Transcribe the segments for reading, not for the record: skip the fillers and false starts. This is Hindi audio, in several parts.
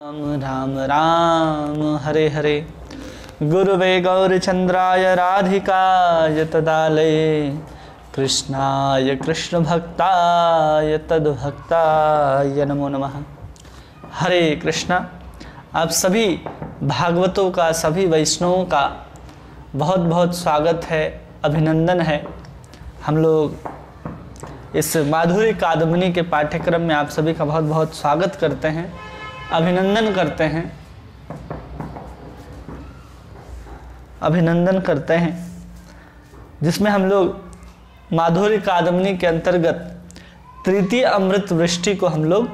राम राम राम हरे हरे। गुरुवे गौरचंद्राय राधिकाय तदालये कृष्णाय कृष्ण भक्ताय तद्भक्ताय नमो नमः। हरे कृष्णा। आप सभी भागवतों का, सभी वैष्णवों का बहुत बहुत स्वागत है, अभिनंदन है। हम लोग इस माधुरी कादम्बिनी के पाठ्यक्रम में आप सभी का बहुत बहुत स्वागत करते हैं, अभिनंदन करते हैं, जिसमें हम लोग माधुरी कादम्बिनी के अंतर्गत तृतीय अमृत वृष्टि को हम लोग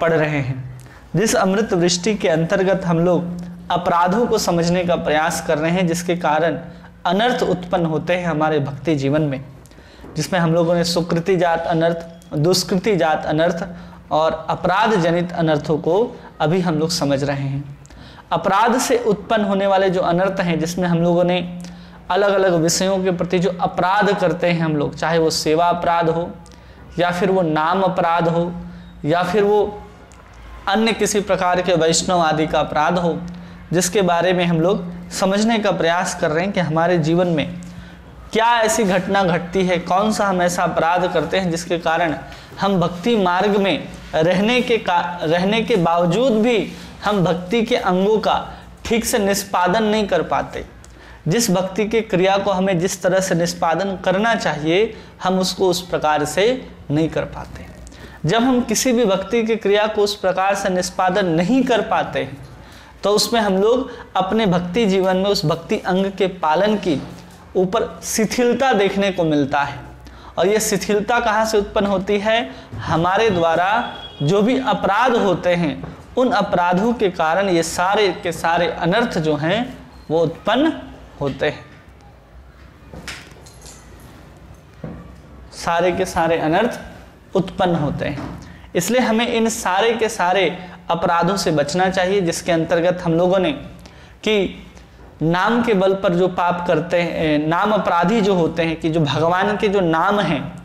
पढ़ रहे हैं। जिस अमृत वृष्टि के अंतर्गत हम लोग अपराधों को समझने का प्रयास कर रहे हैं, जिसके कारण अनर्थ उत्पन्न होते हैं हमारे भक्ति जीवन में, जिसमें हम लोगों ने सुकृति जात अनर्थ, दुष्कृति जात अनर्थ और अपराध जनित अनर्थों को अभी हम लोग समझ रहे हैं। अपराध से उत्पन्न होने वाले जो अनर्थ हैं, जिसमें हम लोगों ने अलग अलग विषयों के प्रति जो अपराध करते हैं हम लोग, चाहे वो सेवा अपराध हो या फिर वो नाम अपराध हो या फिर वो अन्य किसी प्रकार के वैष्णव आदि का अपराध हो, जिसके बारे में हम लोग समझने का प्रयास कर रहे हैं कि हमारे जीवन में क्या ऐसी घटना घटती है, कौन सा हम ऐसा अपराध करते हैं जिसके कारण हम भक्ति मार्ग में रहने के बावजूद भी हम भक्ति के अंगों का ठीक से निष्पादन नहीं कर पाते। जिस भक्ति के क्रिया को हमें जिस तरह से निष्पादन करना चाहिए, हम उसको उस प्रकार से नहीं कर पाते। जब हम किसी भी भक्ति की क्रिया को उस प्रकार से निष्पादन नहीं कर पाते हैं, तो उसमें हम लोग अपने भक्ति जीवन में उस भक्ति अंग के पालन की ऊपर शिथिलता देखने को मिलता है। और ये शिथिलता कहाँ से उत्पन्न होती है? हमारे द्वारा जो भी अपराध होते हैं, उन अपराधों के कारण ये सारे के सारे अनर्थ जो हैं वो उत्पन्न होते हैं। सारे के सारे अनर्थ उत्पन्न होते हैं। इसलिए हमें इन सारे के सारे अपराधों से बचना चाहिए, जिसके अंतर्गत हम लोगों ने कि नाम के बल पर जो पाप करते हैं, नाम अपराधी जो होते हैं, कि जो भगवान के जो नाम हैं,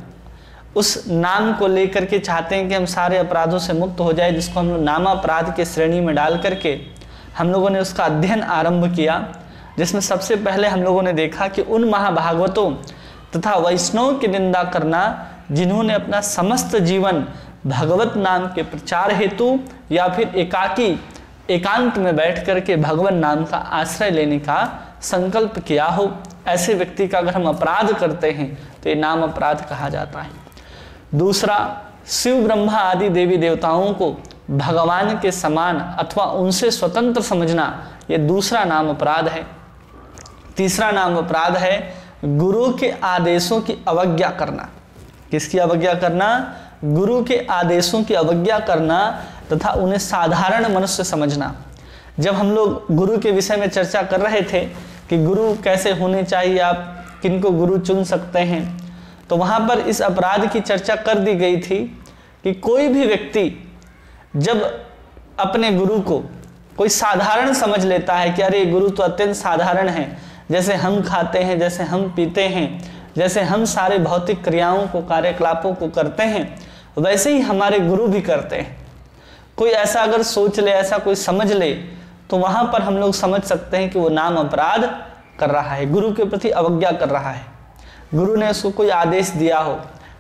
उस नाम को लेकर के चाहते हैं कि हम सारे अपराधों से मुक्त हो जाए, जिसको हम लोग नाम अपराध के श्रेणी में डाल करके हम लोगों ने उसका अध्ययन आरंभ किया। जिसमें सबसे पहले हम लोगों ने देखा कि उन महाभागवतों तथा वैष्णव की निंदा करना जिन्होंने अपना समस्त जीवन भगवत नाम के प्रचार हेतु या फिर एकांत में बैठ करके भगवान नाम का आश्रय लेने का संकल्प किया हो, ऐसे व्यक्ति का अगर हम अपराध करते हैं तो ये नाम अपराध कहा जाता है। दूसरा, शिव ब्रह्मा आदि देवी देवताओं को भगवान के समान अथवा उनसे स्वतंत्र समझना, ये दूसरा नाम अपराध है। तीसरा नाम अपराध है गुरु के आदेशों की अवज्ञा करना। किसकी अवज्ञा करना? गुरु के आदेशों की अवज्ञा करना तथा उन्हें साधारण मनुष्य समझना। जब हम लोग गुरु के विषय में चर्चा कर रहे थे कि गुरु कैसे होने चाहिए, आप किनको गुरु चुन सकते हैं, तो वहाँ पर इस अपराध की चर्चा कर दी गई थी कि कोई भी व्यक्ति जब अपने गुरु को कोई साधारण समझ लेता है कि अरे गुरु तो अत्यंत साधारण है, जैसे हम खाते हैं, जैसे हम पीते हैं, जैसे हम सारे भौतिक क्रियाओं को, कार्यकलापों को करते हैं, वैसे ही हमारे गुरु भी करते हैं। कोई ऐसा अगर सोच ले, ऐसा कोई समझ ले, तो वहाँ पर हम लोग समझ सकते हैं कि वो नाम अपराध कर रहा है, गुरु के प्रति अवज्ञा कर रहा है। गुरु ने उसको कोई आदेश दिया हो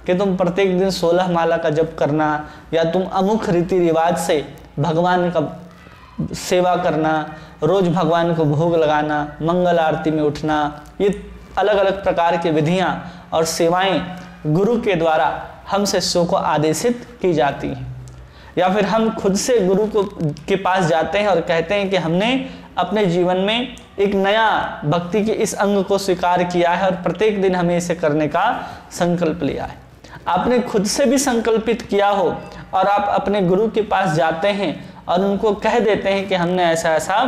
कि तुम प्रत्येक दिन 16 माला का जप करना, या तुम अमुख रीति रिवाज से भगवान का सेवा करना, रोज भगवान को भोग लगाना, मंगल आरती में उठना, ये अलग अलग प्रकार की विधियां और सेवाएं गुरु के द्वारा हमसे शिष्यों को आदेशित की जाती हैं। या फिर हम खुद से गुरु के पास जाते हैं और कहते हैं कि हमने अपने जीवन में एक नया भक्ति के इस अंग को स्वीकार किया है और प्रत्येक दिन हमें इसे करने का संकल्प लिया है। आपने खुद से भी संकल्पित किया हो और आप अपने गुरु के पास जाते हैं और उनको कह देते हैं कि हमने ऐसा ऐसा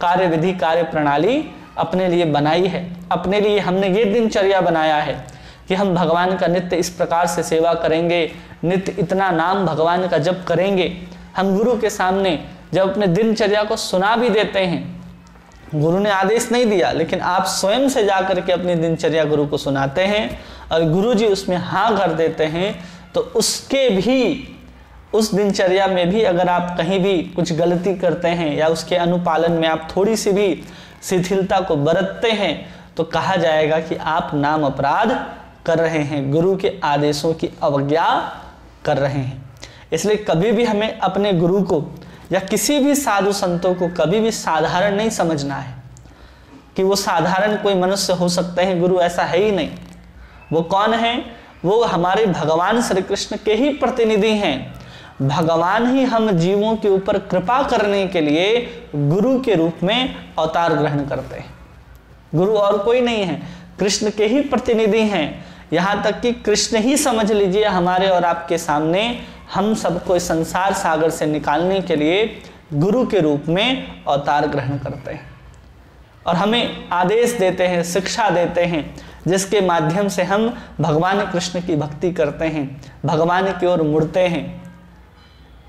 कार्य विधि, कार्य प्रणाली अपने लिए बनाई है, अपने लिए हमने ये दिनचर्या बनाया है कि हम भगवान का नित्य इस प्रकार से सेवा करेंगे, नित्य इतना नाम भगवान का जप करेंगे। हम गुरु के सामने जब अपने दिनचर्या को सुना भी देते हैं, गुरु ने आदेश नहीं दिया, लेकिन आप स्वयं से जाकर के अपनी दिनचर्या गुरु को सुनाते हैं और गुरु जी उसमें हाँ कर देते हैं, तो उसके भी उस दिनचर्या में भी अगर आप कहीं भी कुछ गलती करते हैं या उसके अनुपालन में आप थोड़ी सी भी शिथिलता को बरतते हैं तो कहा जाएगा कि आप नाम अपराध कर रहे हैं, गुरु के आदेशों की अवज्ञा कर रहे हैं। इसलिए कभी भी हमें अपने गुरु को या किसी भी साधु संतों को कभी भी साधारण नहीं समझना है कि वो साधारण कोई मनुष्य हो सकते हैं, गुरु ऐसा है ही नहीं। वो कौन है? वो हमारे भगवान श्री कृष्ण के ही प्रतिनिधि हैं। भगवान ही हम जीवों के ऊपर कृपा करने के लिए गुरु के रूप में अवतार ग्रहण करते हैं। गुरु और कोई नहीं है, कृष्ण के ही प्रतिनिधि हैं। यहाँ तक कि कृष्ण ही समझ लीजिए हमारे और आपके सामने हम सबको इस संसार सागर से निकालने के लिए गुरु के रूप में अवतार ग्रहण करते हैं और हमें आदेश देते हैं, शिक्षा देते हैं, जिसके माध्यम से हम भगवान कृष्ण की भक्ति करते हैं, भगवान की ओर मुड़ते हैं।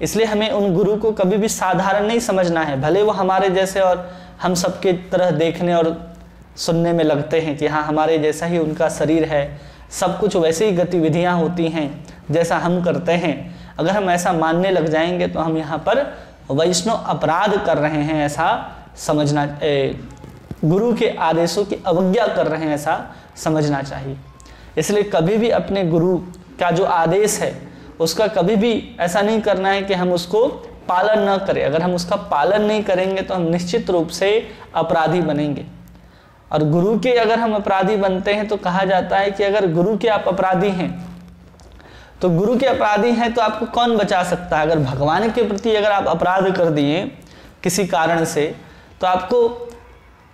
इसलिए हमें उन गुरु को कभी भी साधारण नहीं समझना है। भले वो हमारे जैसे और हम सबके तरह देखने और सुनने में लगते हैं कि हाँ हमारे जैसा ही उनका शरीर है, सब कुछ वैसे ही गतिविधियां होती हैं जैसा हम करते हैं। अगर हम ऐसा मानने लग जाएंगे तो हम यहाँ पर वैष्णव अपराध कर रहे हैं, ऐसा समझना, गुरु के आदेशों की अवज्ञा कर रहे हैं, ऐसा समझना चाहिए। इसलिए कभी भी अपने गुरु का जो आदेश है उसका कभी भी ऐसा नहीं करना है कि हम उसको पालन न करें। अगर हम उसका पालन नहीं करेंगे तो हम निश्चित रूप से अपराधी बनेंगे। और गुरु के अगर हम अपराधी बनते हैं तो कहा जाता है कि अगर गुरु के आप अपराधी हैं तो गुरु के अपराधी हैं तो आपको कौन बचा सकता है? अगर भगवान के प्रति अगर आप अपराध कर दिए किसी कारण से तो आपको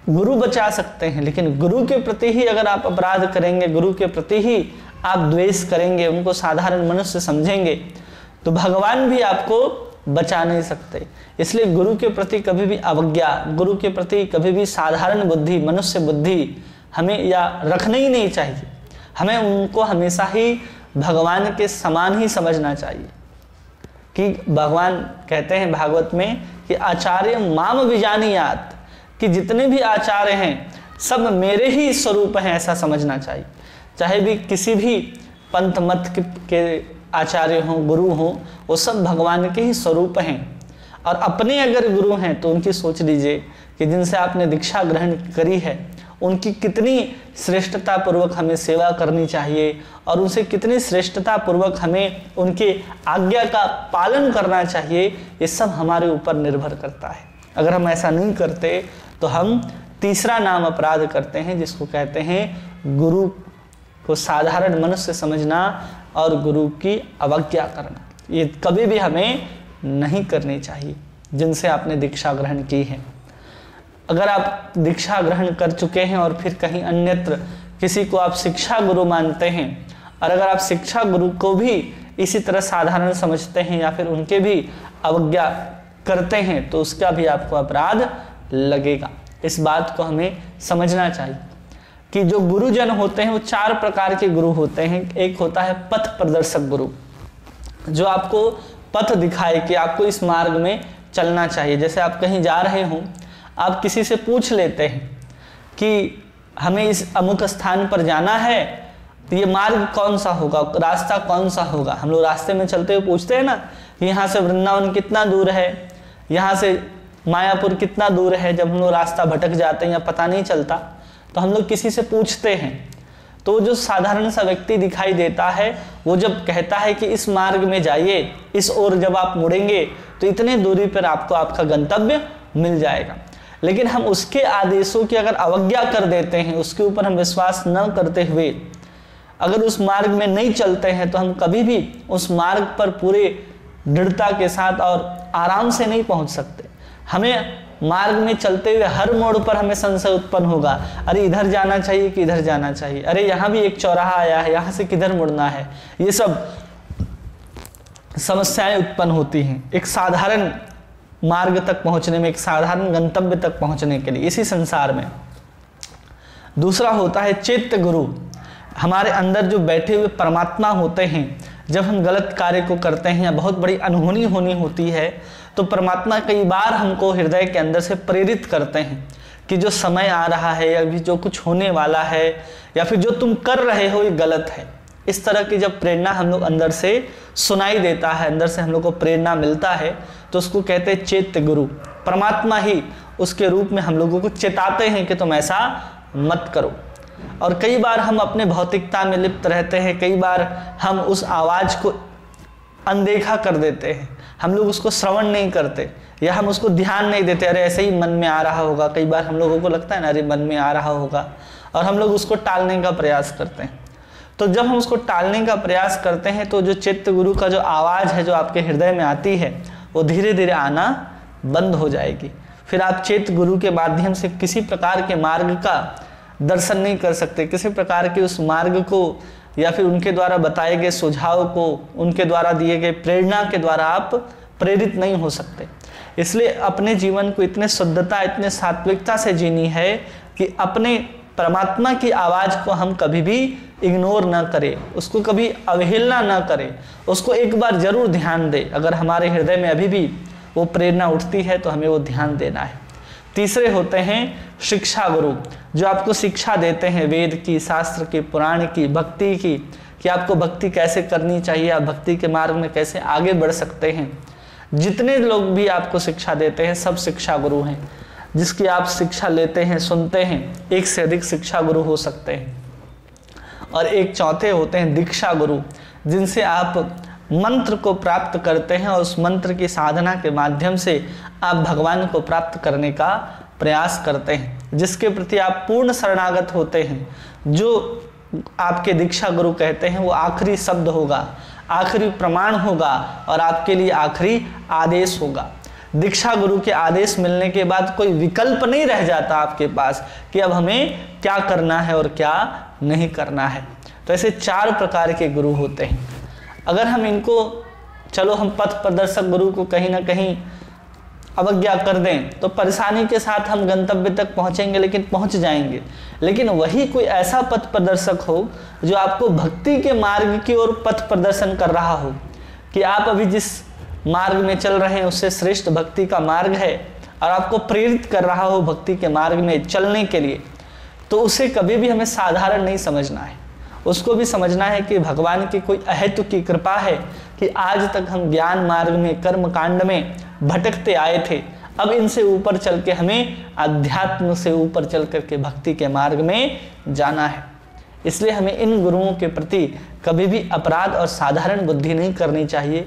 गुरु बचा सकते हैं, लेकिन गुरु के प्रति ही अगर आप अपराध करेंगे, गुरु के प्रति ही आप द्वेष करेंगे, उनको साधारण मनुष्य समझेंगे, तो भगवान भी आपको बचा नहीं सकते। इसलिए गुरु के प्रति कभी भी अवज्ञा, गुरु के प्रति कभी भी साधारण बुद्धि, मनुष्य बुद्धि हमें या रखना ही नहीं चाहिए। हमें उनको हमेशा ही भगवान के समान ही समझना चाहिए कि भगवान कहते हैं भागवत में कि आचार्य माम विजानीयात, कि जितने भी आचार्य हैं सब मेरे ही स्वरूप हैं, ऐसा समझना चाहिए। चाहे भी किसी भी पंथ मत के आचार्य हों, गुरु हों, वो सब भगवान के ही स्वरूप हैं। और अपने अगर गुरु हैं तो उनकी सोच लीजिए कि जिनसे आपने दीक्षा ग्रहण करी है उनकी कितनी श्रेष्ठता पूर्वक हमें सेवा करनी चाहिए और उनसे कितनी श्रेष्ठता पूर्वक हमें उनके आज्ञा का पालन करना चाहिए, ये सब हमारे ऊपर निर्भर करता है। अगर हम ऐसा नहीं करते तो हम तीसरा नाम अपराध करते हैं, जिसको कहते हैं गुरु को साधारण मनुष्य समझना और गुरु की अवज्ञा करना। ये कभी भी हमें नहीं करनी चाहिए जिनसे आपने दीक्षा ग्रहण की है। अगर आप दीक्षा ग्रहण कर चुके हैं और फिर कहीं अन्यत्र किसी को आप शिक्षा गुरु मानते हैं और अगर आप शिक्षा गुरु को भी इसी तरह साधारण समझते हैं या फिर उनके भी अवज्ञा करते हैं तो उसका भी आपको अपराध लगेगा। इस बात को हमें समझना चाहिए कि जो गुरुजन होते हैं वो चार प्रकार के गुरु होते हैं। एक होता है पथ प्रदर्शक गुरु, जो आपको पथ दिखाए कि आपको इस मार्ग में चलना चाहिए। जैसे आप कहीं जा रहे हो, आप किसी से पूछ लेते हैं कि हमें इस अमुक स्थान पर जाना है, तो ये मार्ग कौन सा होगा, रास्ता कौन सा होगा। हम लोग रास्ते में चलते हुए पूछते हैं ना कि यहाँ से वृंदावन कितना दूर है, यहाँ से मायापुर कितना दूर है। जब हम लोग रास्ता भटक जाते हैं या पता नहीं चलता तो हम लोग किसी से पूछते हैं, तो जो साधारण सा व्यक्ति दिखाई देता है वो जब कहता है कि इस मार्ग में जाइए, इस ओर जब आप मुड़ेंगे तो इतने दूरी पर आपको आपका गंतव्य मिल जाएगा। लेकिन हम उसके आदेशों की अगर अवज्ञा कर देते हैं, उसके ऊपर हम विश्वास न करते हुए अगर उस मार्ग में नहीं चलते हैं तो हम कभी भी उस मार्ग पर पूरे दृढ़ता के साथ और आराम से नहीं पहुंच सकते। हमें मार्ग में चलते हुए हर मोड़ पर हमें संशय उत्पन्न होगा, अरे इधर जाना चाहिए कि इधर जाना चाहिए, अरे यहाँ भी एक चौराहा आया है, यहाँ से किधर मुड़ना है। ये सब समस्याएं उत्पन्न होती हैं एक साधारण मार्ग तक पहुंचने में, एक साधारण गंतव्य तक पहुंचने के लिए इसी संसार में। दूसरा होता है चैत्य गुरु, हमारे अंदर जो बैठे हुए परमात्मा होते हैं। जब हम गलत कार्य को करते हैं या बहुत बड़ी अनहोनी होनी होती है तो परमात्मा कई बार हमको हृदय के अंदर से प्रेरित करते हैं कि जो समय आ रहा है या भी जो कुछ होने वाला है या फिर जो तुम कर रहे हो ये गलत है, इस तरह की जब प्रेरणा हम लोग अंदर से सुनाई देता है, अंदर से हम लोग को प्रेरणा मिलता है, तो उसको कहते हैं चैत्य गुरु। परमात्मा ही उसके रूप में हम लोगों को चेताते हैं कि तुम ऐसा मत करो। और कई बार हम अपने भौतिकता में लिप्त रहते हैं, कई बार हम उस आवाज़ को अनदेखा कर देते हैं, हम लोग उसको श्रवण नहीं करते या हम उसको ध्यान नहीं देते, अरे ऐसे ही मन में आ रहा होगा। कई बार हम लोगों को लगता है ना, अरे मन में आ रहा होगा, और हम लोग उसको टालने का प्रयास करते हैं। तो जब हम उसको टालने का प्रयास करते हैं तो जो चैत्य गुरु का जो आवाज़ है जो आपके हृदय में आती है वो धीरे धीरे आना बंद हो जाएगी। फिर आप चैत्य गुरु के माध्यम से किसी प्रकार के मार्ग का दर्शन नहीं कर सकते, किसी प्रकार के उस मार्ग को या फिर उनके द्वारा बताए गए सुझाव को, उनके द्वारा दिए गए प्रेरणा के द्वारा आप प्रेरित नहीं हो सकते। इसलिए अपने जीवन को इतने शुद्धता, इतने सात्विकता से जीनी है कि अपने परमात्मा की आवाज़ को हम कभी भी इग्नोर ना करें, उसको कभी अवहेलना ना करें, उसको एक बार जरूर ध्यान दें। अगर हमारे हृदय में अभी भी वो प्रेरणा उठती है तो हमें वो ध्यान देना है। तीसरे होते हैं शिक्षा गुरु, जो आपको शिक्षा देते हैं वेद की, शास्त्र की, पुराण की, भक्ति की, कि आपको भक्ति कैसे करनी चाहिए, आप भक्ति के मार्ग में कैसे आगे बढ़ सकते हैं। जितने लोग भी आपको शिक्षा देते हैं सब शिक्षा गुरु हैं, जिसकी आप शिक्षा लेते हैं, सुनते हैं। एक से अधिक शिक्षा गुरु हो सकते हैं। और एक चौथे होते हैं दीक्षा गुरु, जिनसे आप मंत्र को प्राप्त करते हैं और उस मंत्र की साधना के माध्यम से आप भगवान को प्राप्त करने का प्रयास करते हैं, जिसके प्रति आप पूर्ण शरणागत होते हैं। जो आपके दीक्षा गुरु कहते हैं वो आखिरी शब्द होगा, आखिरी प्रमाण होगा और आपके लिए आखिरी आदेश होगा। दीक्षा गुरु के आदेश मिलने के बाद कोई विकल्प नहीं रह जाता आपके पास कि अब हमें क्या करना है और क्या नहीं करना है। तो ऐसे 4 प्रकार के गुरु होते हैं। अगर हम इनको, चलो हम पथ प्रदर्शक गुरु को कहीं ना कहीं अवज्ञा कर दें तो परेशानी के साथ हम गंतव्य तक पहुंचेंगे, लेकिन पहुंच जाएंगे। लेकिन वही कोई ऐसा पथ प्रदर्शक हो जो आपको भक्ति के मार्ग की ओर पथ प्रदर्शन कर रहा हो, कि आप अभी जिस मार्ग में चल रहे हैं उससे श्रेष्ठ भक्ति का मार्ग है और आपको प्रेरित कर रहा हो भक्ति के मार्ग में चलने के लिए, तो उसे कभी भी हमें साधारण नहीं समझना है। उसको भी समझना है कि भगवान की कोई अहेतु की कृपा है कि आज तक हम ज्ञान मार्ग में, कर्म कांड में भटकते आए थे। अब इनसे ऊपर चल के हमें अध्यात्म से ऊपर चल करके भक्ति के मार्ग में जाना है। इसलिए हमें इन गुरुओं के प्रति कभी भी अपराध और साधारण बुद्धि नहीं करनी चाहिए,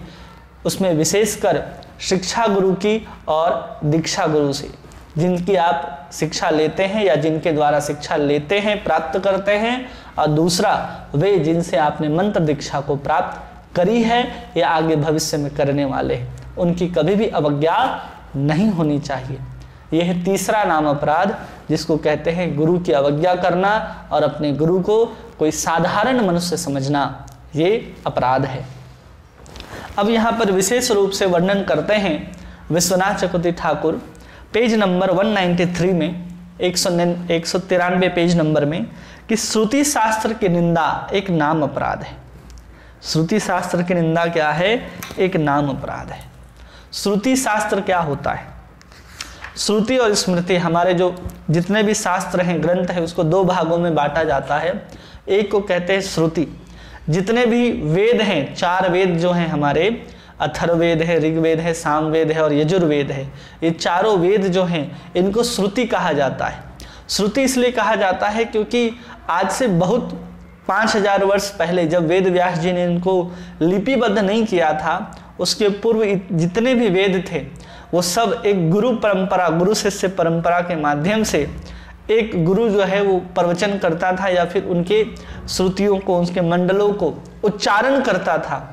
उसमें विशेषकर शिक्षा गुरु की और दीक्षा गुरु से, जिनकी आप शिक्षा लेते हैं या जिनके द्वारा शिक्षा लेते हैं, प्राप्त करते हैं, और दूसरा वे जिनसे आपने मंत्र दीक्षा को प्राप्त करी है या आगे भविष्य में करने वाले हैं, उनकी कभी भी अवज्ञा नहीं होनी चाहिए। यह है तीसरा नाम अपराध, जिसको कहते हैं गुरु की अवज्ञा करना और अपने गुरु को कोई साधारण मनुष्य समझना, ये अपराध है। अब यहाँ पर विशेष रूप से वर्णन करते हैं विश्वनाथ चक्रवर्ती ठाकुर पेज नंबर 193 में, 193 पेज नंबर में, कि श्रुति शास्त्र की निंदा एक नाम अपराध है। श्रुति शास्त्र की निंदा क्या है? एक नाम अपराध है। श्रुति शास्त्र क्या होता है? श्रुति और स्मृति, हमारे जो जितने भी शास्त्र हैं, ग्रंथ है, उसको 2 भागों में बांटा जाता है। एक को कहते हैं श्रुति, जितने भी वेद हैं, 4 वेद जो हैं हमारे, अथर्ववेद है, ऋग्वेद है, सामवेद है और यजुर्वेद है, ये चारों वेद जो हैं इनको श्रुति कहा जाता है। श्रुति इसलिए कहा जाता है क्योंकि आज से बहुत 5000 वर्ष पहले जब वेद व्यास जी ने इनको लिपिबद्ध नहीं किया था, उसके पूर्व जितने भी वेद थे वो सब एक गुरु परंपरा, गुरु शिष्य परंपरा के माध्यम से एक गुरु जो है वो प्रवचन करता था या फिर उनके श्रुतियों को, उसके मंडलों को उच्चारण करता था।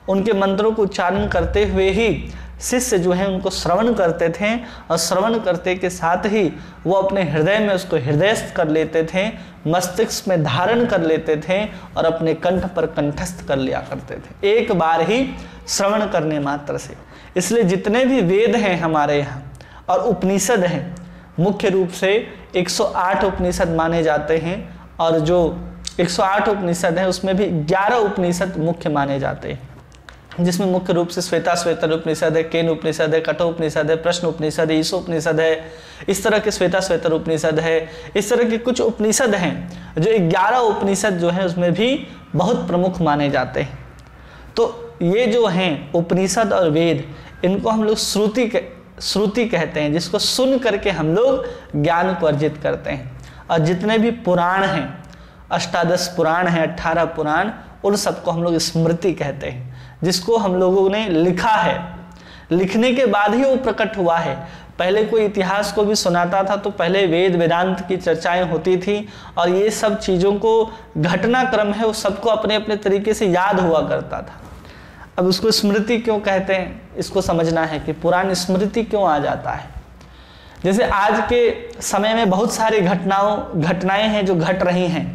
उनके मंत्रों को उच्चारण करते हुए ही शिष्य जो है उनको श्रवण करते थे और श्रवण करते के साथ ही वो अपने हृदय में उसको हृदयस्थ कर लेते थे, मस्तिष्क में धारण कर लेते थे और अपने कंठ पर कंठस्थ कर लिया करते थे, एक बार ही श्रवण करने मात्र से। इसलिए जितने भी वेद हैं हमारे यहाँ और उपनिषद हैं, मुख्य रूप से 108 उपनिषद माने जाते हैं, और जो 108 उपनिषद हैं उसमें भी 11 उपनिषद मुख्य माने जाते हैं, जिसमें मुख्य रूप से श्वेताश्वेतर उपनिषद है, केन उपनिषद है, कठो उपनिषद है, प्रश्न उपनिषद है, ईशो उपनिषद है, इस तरह के श्वेताश्वेतर उपनिषद है। इस तरह के कुछ उपनिषद हैं, जो 11 उपनिषद जो है उसमें भी बहुत प्रमुख माने जाते हैं। तो ये जो हैं उपनिषद और वेद, इनको हम लोग श्रुति कहते हैं, जिसको सुन करके हम लोग ज्ञान को अर्जित करते हैं। और जितने भी पुराण हैं, अष्टादश पुराण हैं, 18 पुराण, उन सबको हम लोग स्मृति कहते हैं, जिसको हम लोगों ने लिखा है। लिखने के बाद ही वो प्रकट हुआ है। पहले कोई इतिहास को भी सुनाता था तो पहले वेद वेदांत की चर्चाएं होती थी, और ये सब चीज़ों को घटनाक्रम है वो सबको अपने अपने तरीके से याद हुआ करता था। अब उसको स्मृति क्यों कहते हैं, इसको समझना है कि पुराण स्मृति क्यों आ जाता है। जैसे आज के समय में बहुत सारी घटनाएं हैं जो घट रही हैं,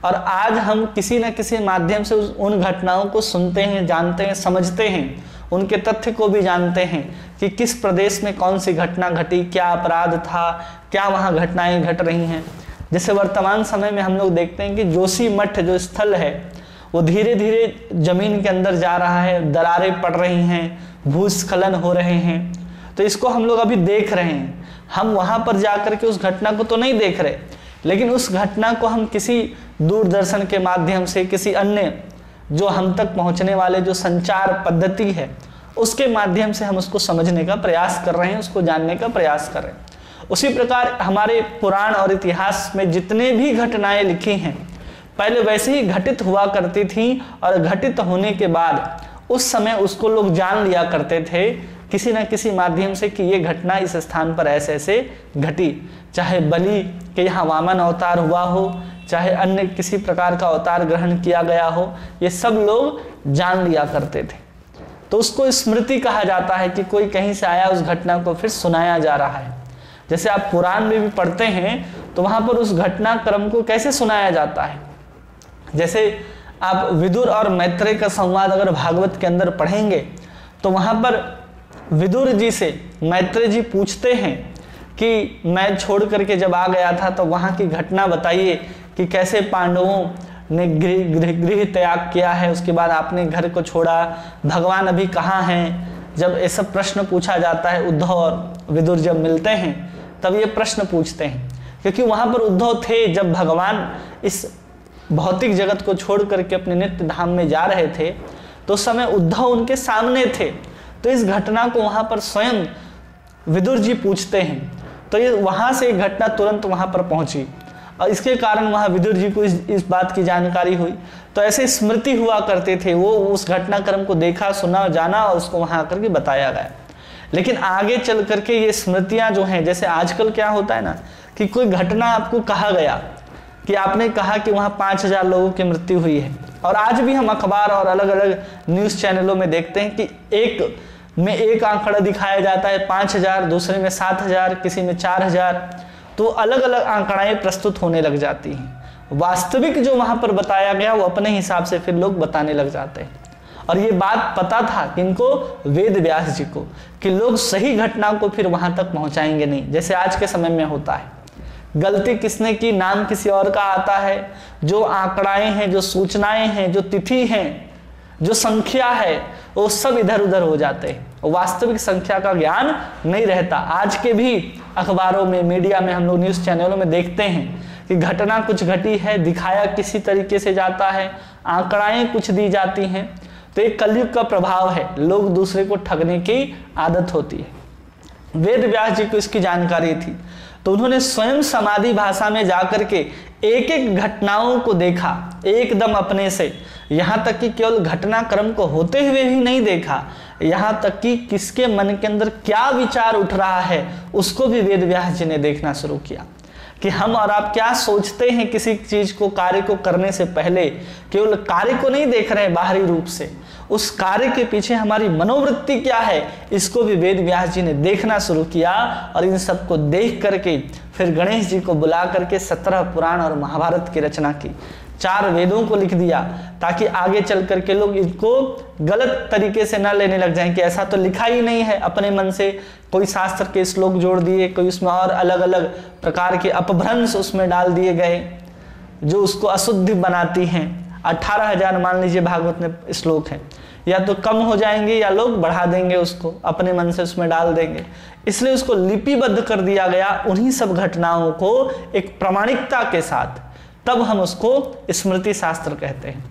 और आज हम किसी न किसी माध्यम से उन घटनाओं को सुनते हैं, जानते हैं, समझते हैं, उनके तथ्य को भी जानते हैं कि किस प्रदेश में कौन सी घटना घटी, क्या अपराध था, क्या वहाँ घटनाएं घट रही हैं। जैसे वर्तमान समय में हम लोग देखते हैं कि जोशी मठ जो स्थल है वो धीरे धीरे जमीन के अंदर जा रहा है, दरारें पड़ रही हैं, भूस्खलन हो रहे हैं। तो इसको हम लोग अभी देख रहे हैं। हम वहाँ पर जा कर के उस घटना को तो नहीं देख रहे, लेकिन उस घटना को हम किसी दूरदर्शन के माध्यम से, किसी अन्य जो हम तक पहुंचने वाले जो संचार पद्धति है उसके माध्यम से हम उसको समझने का प्रयास कर रहे हैं, उसको जानने का प्रयास कर रहे हैं। उसी प्रकार हमारे पुराण और इतिहास में जितने भी घटनाएं लिखी हैं पहले वैसे ही घटित हुआ करती थी, और घटित होने के बाद उस समय उसको लोग जान लिया करते थे किसी न किसी माध्यम से कि ये घटना इस स्थान पर ऐसे ऐसे घटी। चाहे बलि के यहाँ वामन अवतार हुआ हो, चाहे अन्य किसी प्रकार का अवतार ग्रहण किया गया हो, ये सब लोग जान लिया करते थे। तो उसको स्मृति कहा जाता है कि कोई कहीं से आया, उस घटना को फिर सुनाया जा रहा है। जैसे आप पुराण में भी पढ़ते हैं तो वहाँ पर उस घटनाक्रम को कैसे सुनाया जाता है। जैसे आप विदुर और मैत्रेय का संवाद अगर भागवत के अंदर पढ़ेंगे तो वहाँ पर विदुर जी से मैत्रेय जी पूछते हैं कि मैं छोड़ करके जब आ गया था तो वहाँ की घटना बताइए कि कैसे पांडवों ने गृह त्याग किया है, उसके बाद आपने घर को छोड़ा, भगवान अभी कहाँ हैं। जब ये सब प्रश्न पूछा जाता है, उद्धव और विदुर जब मिलते हैं तब ये प्रश्न पूछते हैं, क्योंकि वहाँ पर उद्धव थे जब भगवान इस भौतिक जगत को छोड़ करके अपने नित्य धाम में जा रहे थे, तो उस समय उद्धव उनके सामने थे। तो इस घटना को वहाँ पर स्वयं विदुर जी पूछते हैं, तो ये वहाँ से एक घटना तुरंत वहाँ पर पहुँची, और इसके कारण वहाँ विदुर जी को इस बात की जानकारी हुई। तो ऐसे स्मृति हुआ करते थे, वो उस घटनाक्रम को देखा, सुना, जाना और उसको वहाँ आकर के बताया गया। लेकिन आगे चल करके ये स्मृतियाँ जो हैं, जैसे आजकल क्या होता है ना कि कोई घटना आपको कहा गया कि आपने कहा कि वहाँ 5000 लोगों की मृत्यु हुई है, और आज भी हम अखबार और अलग अलग न्यूज़ चैनलों में देखते हैं कि एक में एक आंकड़ा दिखाया जाता है 5000, दूसरे में 7000, किसी में 4000, तो अलग अलग आंकड़ाएं प्रस्तुत होने लग जाती हैं। वास्तविक जो वहाँ पर बताया गया वो अपने हिसाब से फिर लोग बताने लग जाते हैं। और ये बात पता था किनको, वेद व्यास जी को, कि लोग सही घटना को फिर वहाँ तक पहुँचाएंगे नहीं, जैसे आज के समय में होता है। गलती किसने की, नाम किसी और का आता है, जो आंकड़ाएं हैं, जो सूचनाएं हैं, जो तिथि हैं, जो संख्या है, वो सब इधर उधर हो जाते हैं, वास्तविक संख्या का ज्ञान नहीं रहता। आज के भी अखबारों में, मीडिया में, हम लोग न्यूज़ चैनलों में देखते हैं कि घटना कुछ घटी है, दिखाया किसी तरीके से जाता है, आंकड़ाएं कुछ दी जाती हैं। तो एक कलयुग का प्रभाव है, लोग दूसरे को ठगने की आदत होती है। वेद व्यास जी को इसकी जानकारी थी, तो उन्होंने स्वयं समाधि भाषा में जाकर के एक एक घटनाओं को देखा एकदम अपने से, यहाँ तक कि केवल घटनाक्रम को होते हुए ही नहीं देखा, यहाँ तक कि किसके मन के अंदर क्या विचार उठ रहा है उसको भी वेद व्यास जी ने देखना शुरू किया कि हम और आप क्या सोचते हैं किसी चीज को, कार्य को करने से पहले। केवल कार्य को नहीं देख रहे बाहरी रूप से, उस कार्य के पीछे हमारी मनोवृत्ति क्या है, इसको भी वेद व्यास जी ने देखना शुरू किया। और इन सबको देख करके फिर गणेश जी को बुला करके 17 पुराण और महाभारत की रचना की, 4 वेदों को लिख दिया, ताकि आगे चल करके लोग इसको गलत तरीके से ना लेने लग जाएं कि ऐसा तो लिखा ही नहीं है। अपने मन से कोई शास्त्र के श्लोक जोड़ दिए, कोई उसमें और अलग अलग प्रकार के अपभ्रंश उसमें डाल दिए गए जो उसको अशुद्ध बनाती हैं। 18,000 मान लीजिए भागवत में श्लोक हैं, या तो कम हो जाएंगे या लोग बढ़ा देंगे, उसको अपने मन से उसमें डाल देंगे। इसलिए उसको लिपिबद्ध कर दिया गया, उन्हीं सब घटनाओं को एक प्रामाणिकता के साथ, तब हम उसको स्मृति शास्त्र कहते हैं।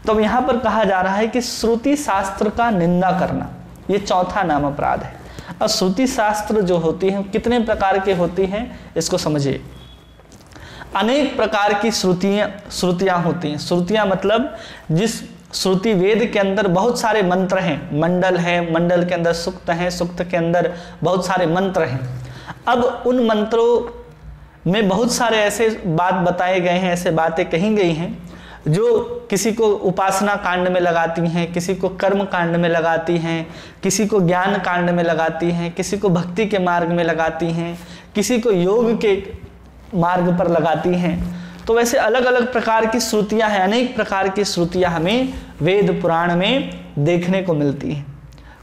तो यहाँ पर कहा जा रहा है कि श्रुति शास्त्र का निंदा करना, ये चौथा नाम अपराध है। और श्रुति शास्त्र जो होती है कितने प्रकार के होती हैं इसको समझिए। अनेक प्रकार की श्रुतियां होती हैं। श्रुतियां मतलब जिस श्रुति वेद के अंदर बहुत सारे मंत्र हैं, मंडल है, मंडल के अंदर सूक्त हैं, सूक्त के अंदर बहुत सारे मंत्र हैं। अब उन मंत्रों में बहुत सारे ऐसे बात बताए गए हैं, ऐसे बातें कही गई हैं जो किसी को उपासना कांड में लगाती हैं, किसी को कर्म कांड में लगाती हैं, किसी को ज्ञान कांड में लगाती हैं, किसी को भक्ति के मार्ग में लगाती हैं, किसी को योग के मार्ग पर लगाती हैं। तो वैसे अलग अलग प्रकार की श्रुतियां हैं, अनेक प्रकार की श्रुतियां हमें वेद पुराण में देखने को मिलती हैं।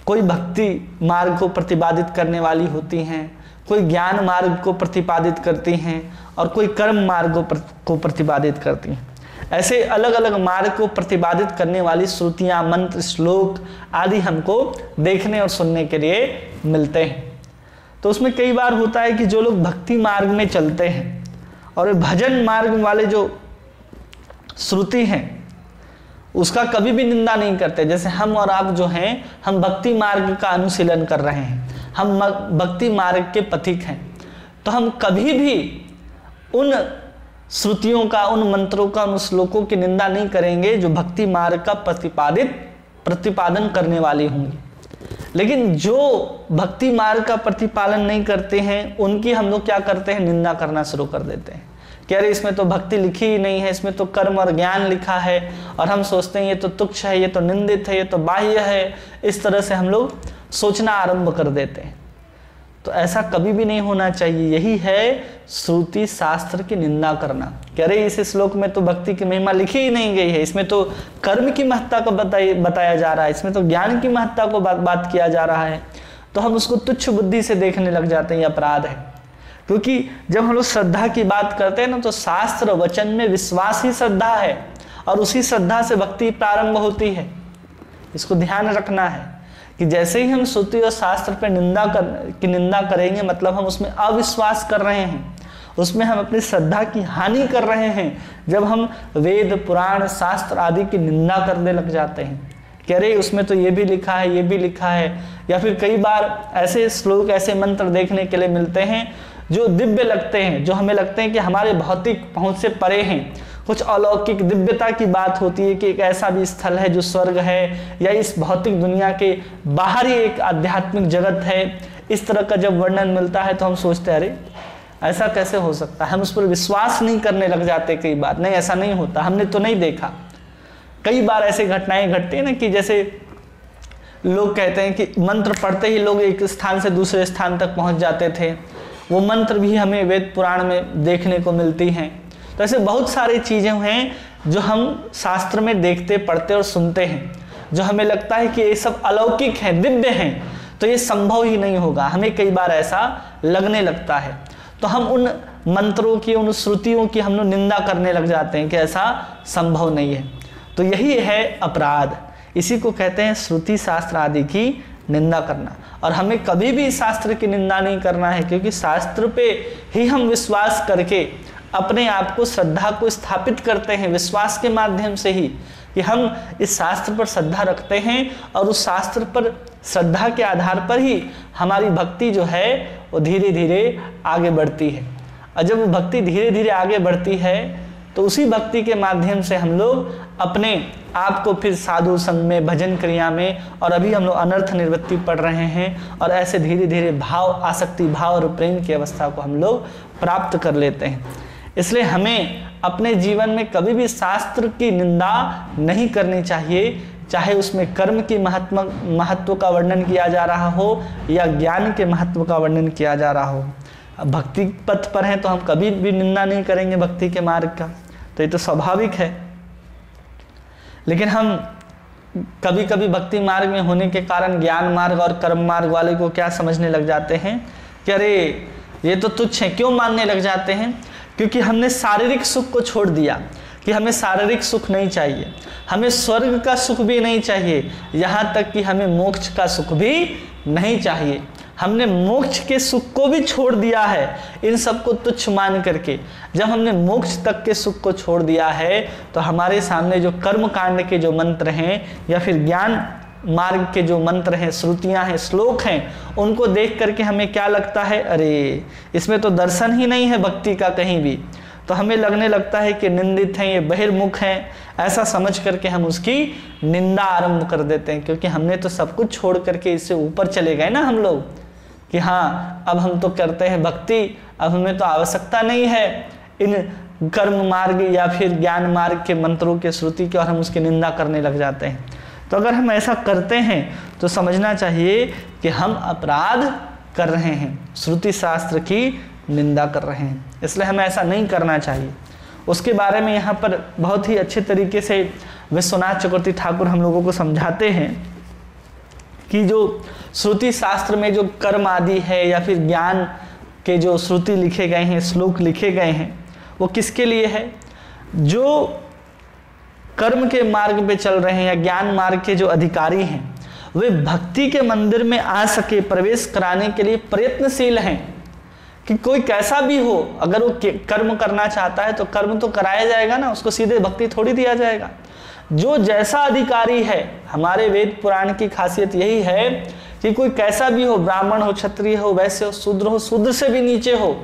कोई भक्ति मार्ग को प्रतिपादित करने वाली होती हैं, कोई ज्ञान मार्ग को प्रतिपादित करती हैं और कोई कर्म मार्ग को प्रतिपादित करती हैं। ऐसे अलग अलग मार्ग को प्रतिपादित करने वाली श्रुतियां, मंत्र, श्लोक आदि हमको देखने और सुनने के लिए मिलते हैं। तो उसमें कई बार होता है कि जो लोग भक्ति मार्ग में चलते हैं और भजन मार्ग वाले जो श्रुति हैं उसका कभी भी निंदा नहीं करते। जैसे हम और आप जो हैं, हम भक्ति मार्ग का अनुशीलन कर रहे हैं, हम भक्ति मार्ग के पथिक हैं, तो हम कभी भी उन श्रुतियों का, उन मंत्रों का, उन श्लोकों की निंदा नहीं करेंगे जो भक्ति मार्ग का प्रतिपादन करने वाली होंगी। लेकिन जो भक्ति मार्ग का प्रतिपालन नहीं करते हैं उनकी हम लोग क्या करते हैं, निंदा करना शुरू कर देते हैं कि अरे इसमें तो भक्ति लिखी ही नहीं है, इसमें तो कर्म और ज्ञान लिखा है, और हम सोचते हैं ये तो तुच्छ है, ये तो निंदित है, ये तो बाह्य है। इस तरह से हम लोग सोचना आरंभ कर देते हैं। तो ऐसा कभी भी नहीं होना चाहिए। यही है श्रुति शास्त्र की निंदा करना कि अरे इस श्लोक में तो भक्ति की महिमा लिखी ही नहीं गई है, इसमें तो कर्म की महत्ता को बताया जा रहा है, इसमें तो ज्ञान की महत्ता को बात किया जा रहा है। तो हम उसको तुच्छ बुद्धि से देखने लग जाते हैं, ये अपराध है। क्योंकि जब हम लोग श्रद्धा की बात करते हैं ना, तो शास्त्र वचन में विश्वास ही श्रद्धा है और उसी श्रद्धा से भक्ति प्रारंभ होती है। इसको ध्यान रखना है कि जैसे ही हम श्रुति और शास्त्र पर निंदा करेंगे मतलब हम उसमें अविश्वास कर रहे हैं, उसमें हम अपनी श्रद्धा की हानि कर रहे हैं। जब हम वेद पुराण शास्त्र आदि की निंदा करने लग जाते हैं कि अरे उसमें तो ये भी लिखा है, ये भी लिखा है, या फिर कई बार ऐसे श्लोक, ऐसे मंत्र देखने के लिए मिलते हैं जो दिव्य लगते हैं, जो हमें लगते हैं कि हमारे भौतिक पहुंच से परे हैं। कुछ अलौकिक दिव्यता की बात होती है कि एक ऐसा भी स्थल है जो स्वर्ग है, या इस भौतिक दुनिया के बाहर ही एक आध्यात्मिक जगत है। इस तरह का जब वर्णन मिलता है तो हम सोचते हैं अरे ऐसा कैसे हो सकता है, हम उस पर विश्वास नहीं करने लग जाते। कई बार नहीं, ऐसा नहीं होता, हमने तो नहीं देखा। कई बार ऐसे घटनाएं घटती है ना कि जैसे लोग कहते हैं कि मंत्र पढ़ते ही लोग एक स्थान से दूसरे स्थान तक पहुंच जाते थे। वो मंत्र भी हमें वेद पुराण में देखने को मिलती हैं। तो ऐसे बहुत सारी चीज़ें हैं जो हम शास्त्र में देखते, पढ़ते और सुनते हैं, जो हमें लगता है कि ये सब अलौकिक हैं, दिव्य हैं, तो ये संभव ही नहीं होगा। हमें कई बार ऐसा लगने लगता है, तो हम उन मंत्रों की, उन श्रुतियों की हम लोग निंदा करने लग जाते हैं कि ऐसा संभव नहीं है। तो यही है अपराध, इसी को कहते हैं श्रुति शास्त्र आदि की निंदा करना। और हमें कभी भी शास्त्र की निंदा नहीं करना है, क्योंकि शास्त्र पे ही हम विश्वास करके अपने आप को, श्रद्धा को स्थापित करते हैं, विश्वास के माध्यम से ही कि हम इस शास्त्र पर श्रद्धा रखते हैं और उस शास्त्र पर श्रद्धा के आधार पर ही हमारी भक्ति जो है वो धीरे धीरे आगे बढ़ती है। और जब वो भक्ति धीरे धीरे आगे बढ़ती है तो उसी भक्ति के माध्यम से हम लोग अपने आप को फिर साधु संग में, भजन क्रिया में, और अभी हम लोग अनर्थ निवृत्ति पढ़ रहे हैं, और ऐसे धीरे धीरे भाव, आसक्ति भाव और प्रेम की अवस्था को हम लोग प्राप्त कर लेते हैं। इसलिए हमें अपने जीवन में कभी भी शास्त्र की निंदा नहीं करनी चाहिए, चाहे उसमें कर्म की महत्व का वर्णन किया जा रहा हो या ज्ञान के महत्व का वर्णन किया जा रहा हो। भक्ति पथ पर हैं तो हम कभी भी निंदा नहीं करेंगे भक्ति के मार्ग का, तो ये तो स्वाभाविक है। लेकिन हम कभी कभी भक्ति मार्ग में होने के कारण ज्ञान मार्ग और कर्म मार्ग वाले को क्या समझने लग जाते हैं कि अरे ये तो तुच्छ है। क्यों मानने लग जाते हैं? क्योंकि हमने शारीरिक सुख को छोड़ दिया कि हमें शारीरिक सुख नहीं चाहिए, हमें स्वर्ग का सुख भी नहीं चाहिए, यहाँ तक कि हमें मोक्ष का सुख भी नहीं चाहिए। हमने मोक्ष के सुख को भी छोड़ दिया है, इन सबको तुच्छ मान करके जब हमने मोक्ष तक के सुख को छोड़ दिया है, तो हमारे सामने जो कर्म कांड के जो मंत्र हैं या फिर ज्ञान मार्ग के जो मंत्र हैं, श्रुतियां हैं, श्लोक हैं, उनको देख करके हमें क्या लगता है, अरे इसमें तो दर्शन ही नहीं है भक्ति का कहीं भी। तो हमें लगने लगता है कि निंदित हैं, ये बहिर्मुख हैं, ऐसा समझ करके हम उसकी निंदा आरंभ कर देते हैं, क्योंकि हमने तो सब कुछ छोड़ करके इससे ऊपर चले गए ना हम लोग, कि हाँ अब हम तो करते हैं भक्ति, अब हमें तो आवश्यकता नहीं है इन कर्म मार्ग या फिर ज्ञान मार्ग के मंत्रों के श्रुति के, और हम उसकी निंदा करने लग जाते हैं। तो अगर हम ऐसा करते हैं तो समझना चाहिए कि हम अपराध कर रहे हैं, श्रुति शास्त्र की निंदा कर रहे हैं, इसलिए हमें ऐसा नहीं करना चाहिए। उसके बारे में यहाँ पर बहुत ही अच्छे तरीके से विश्वनाथ चक्रवर्ती ठाकुर हम लोगों को समझाते हैं कि जो श्रुति शास्त्र में जो कर्म आदि है या फिर ज्ञान के जो श्रुति लिखे गए हैं, श्लोक लिखे गए हैं, वो किसके लिए है? जो कर्म के मार्ग पे चल रहे हैं या ज्ञान मार्ग के जो अधिकारी हैं, वे भक्ति के मंदिर में आ सके, प्रवेश कराने के लिए प्रयत्नशील हैं। कि कोई कैसा भी हो, अगर वो कर्म करना चाहता है तो कर्म तो कराया जाएगा ना, उसको सीधे भक्ति थोड़ी दिया जाएगा। जो जैसा अधिकारी है, हमारे वेद पुराण की खासियत यही है कि कोई कैसा भी हो, ब्राह्मण हो, क्षत्रिय हो, वैश्य हो, शूद्र से भी नीचे हो,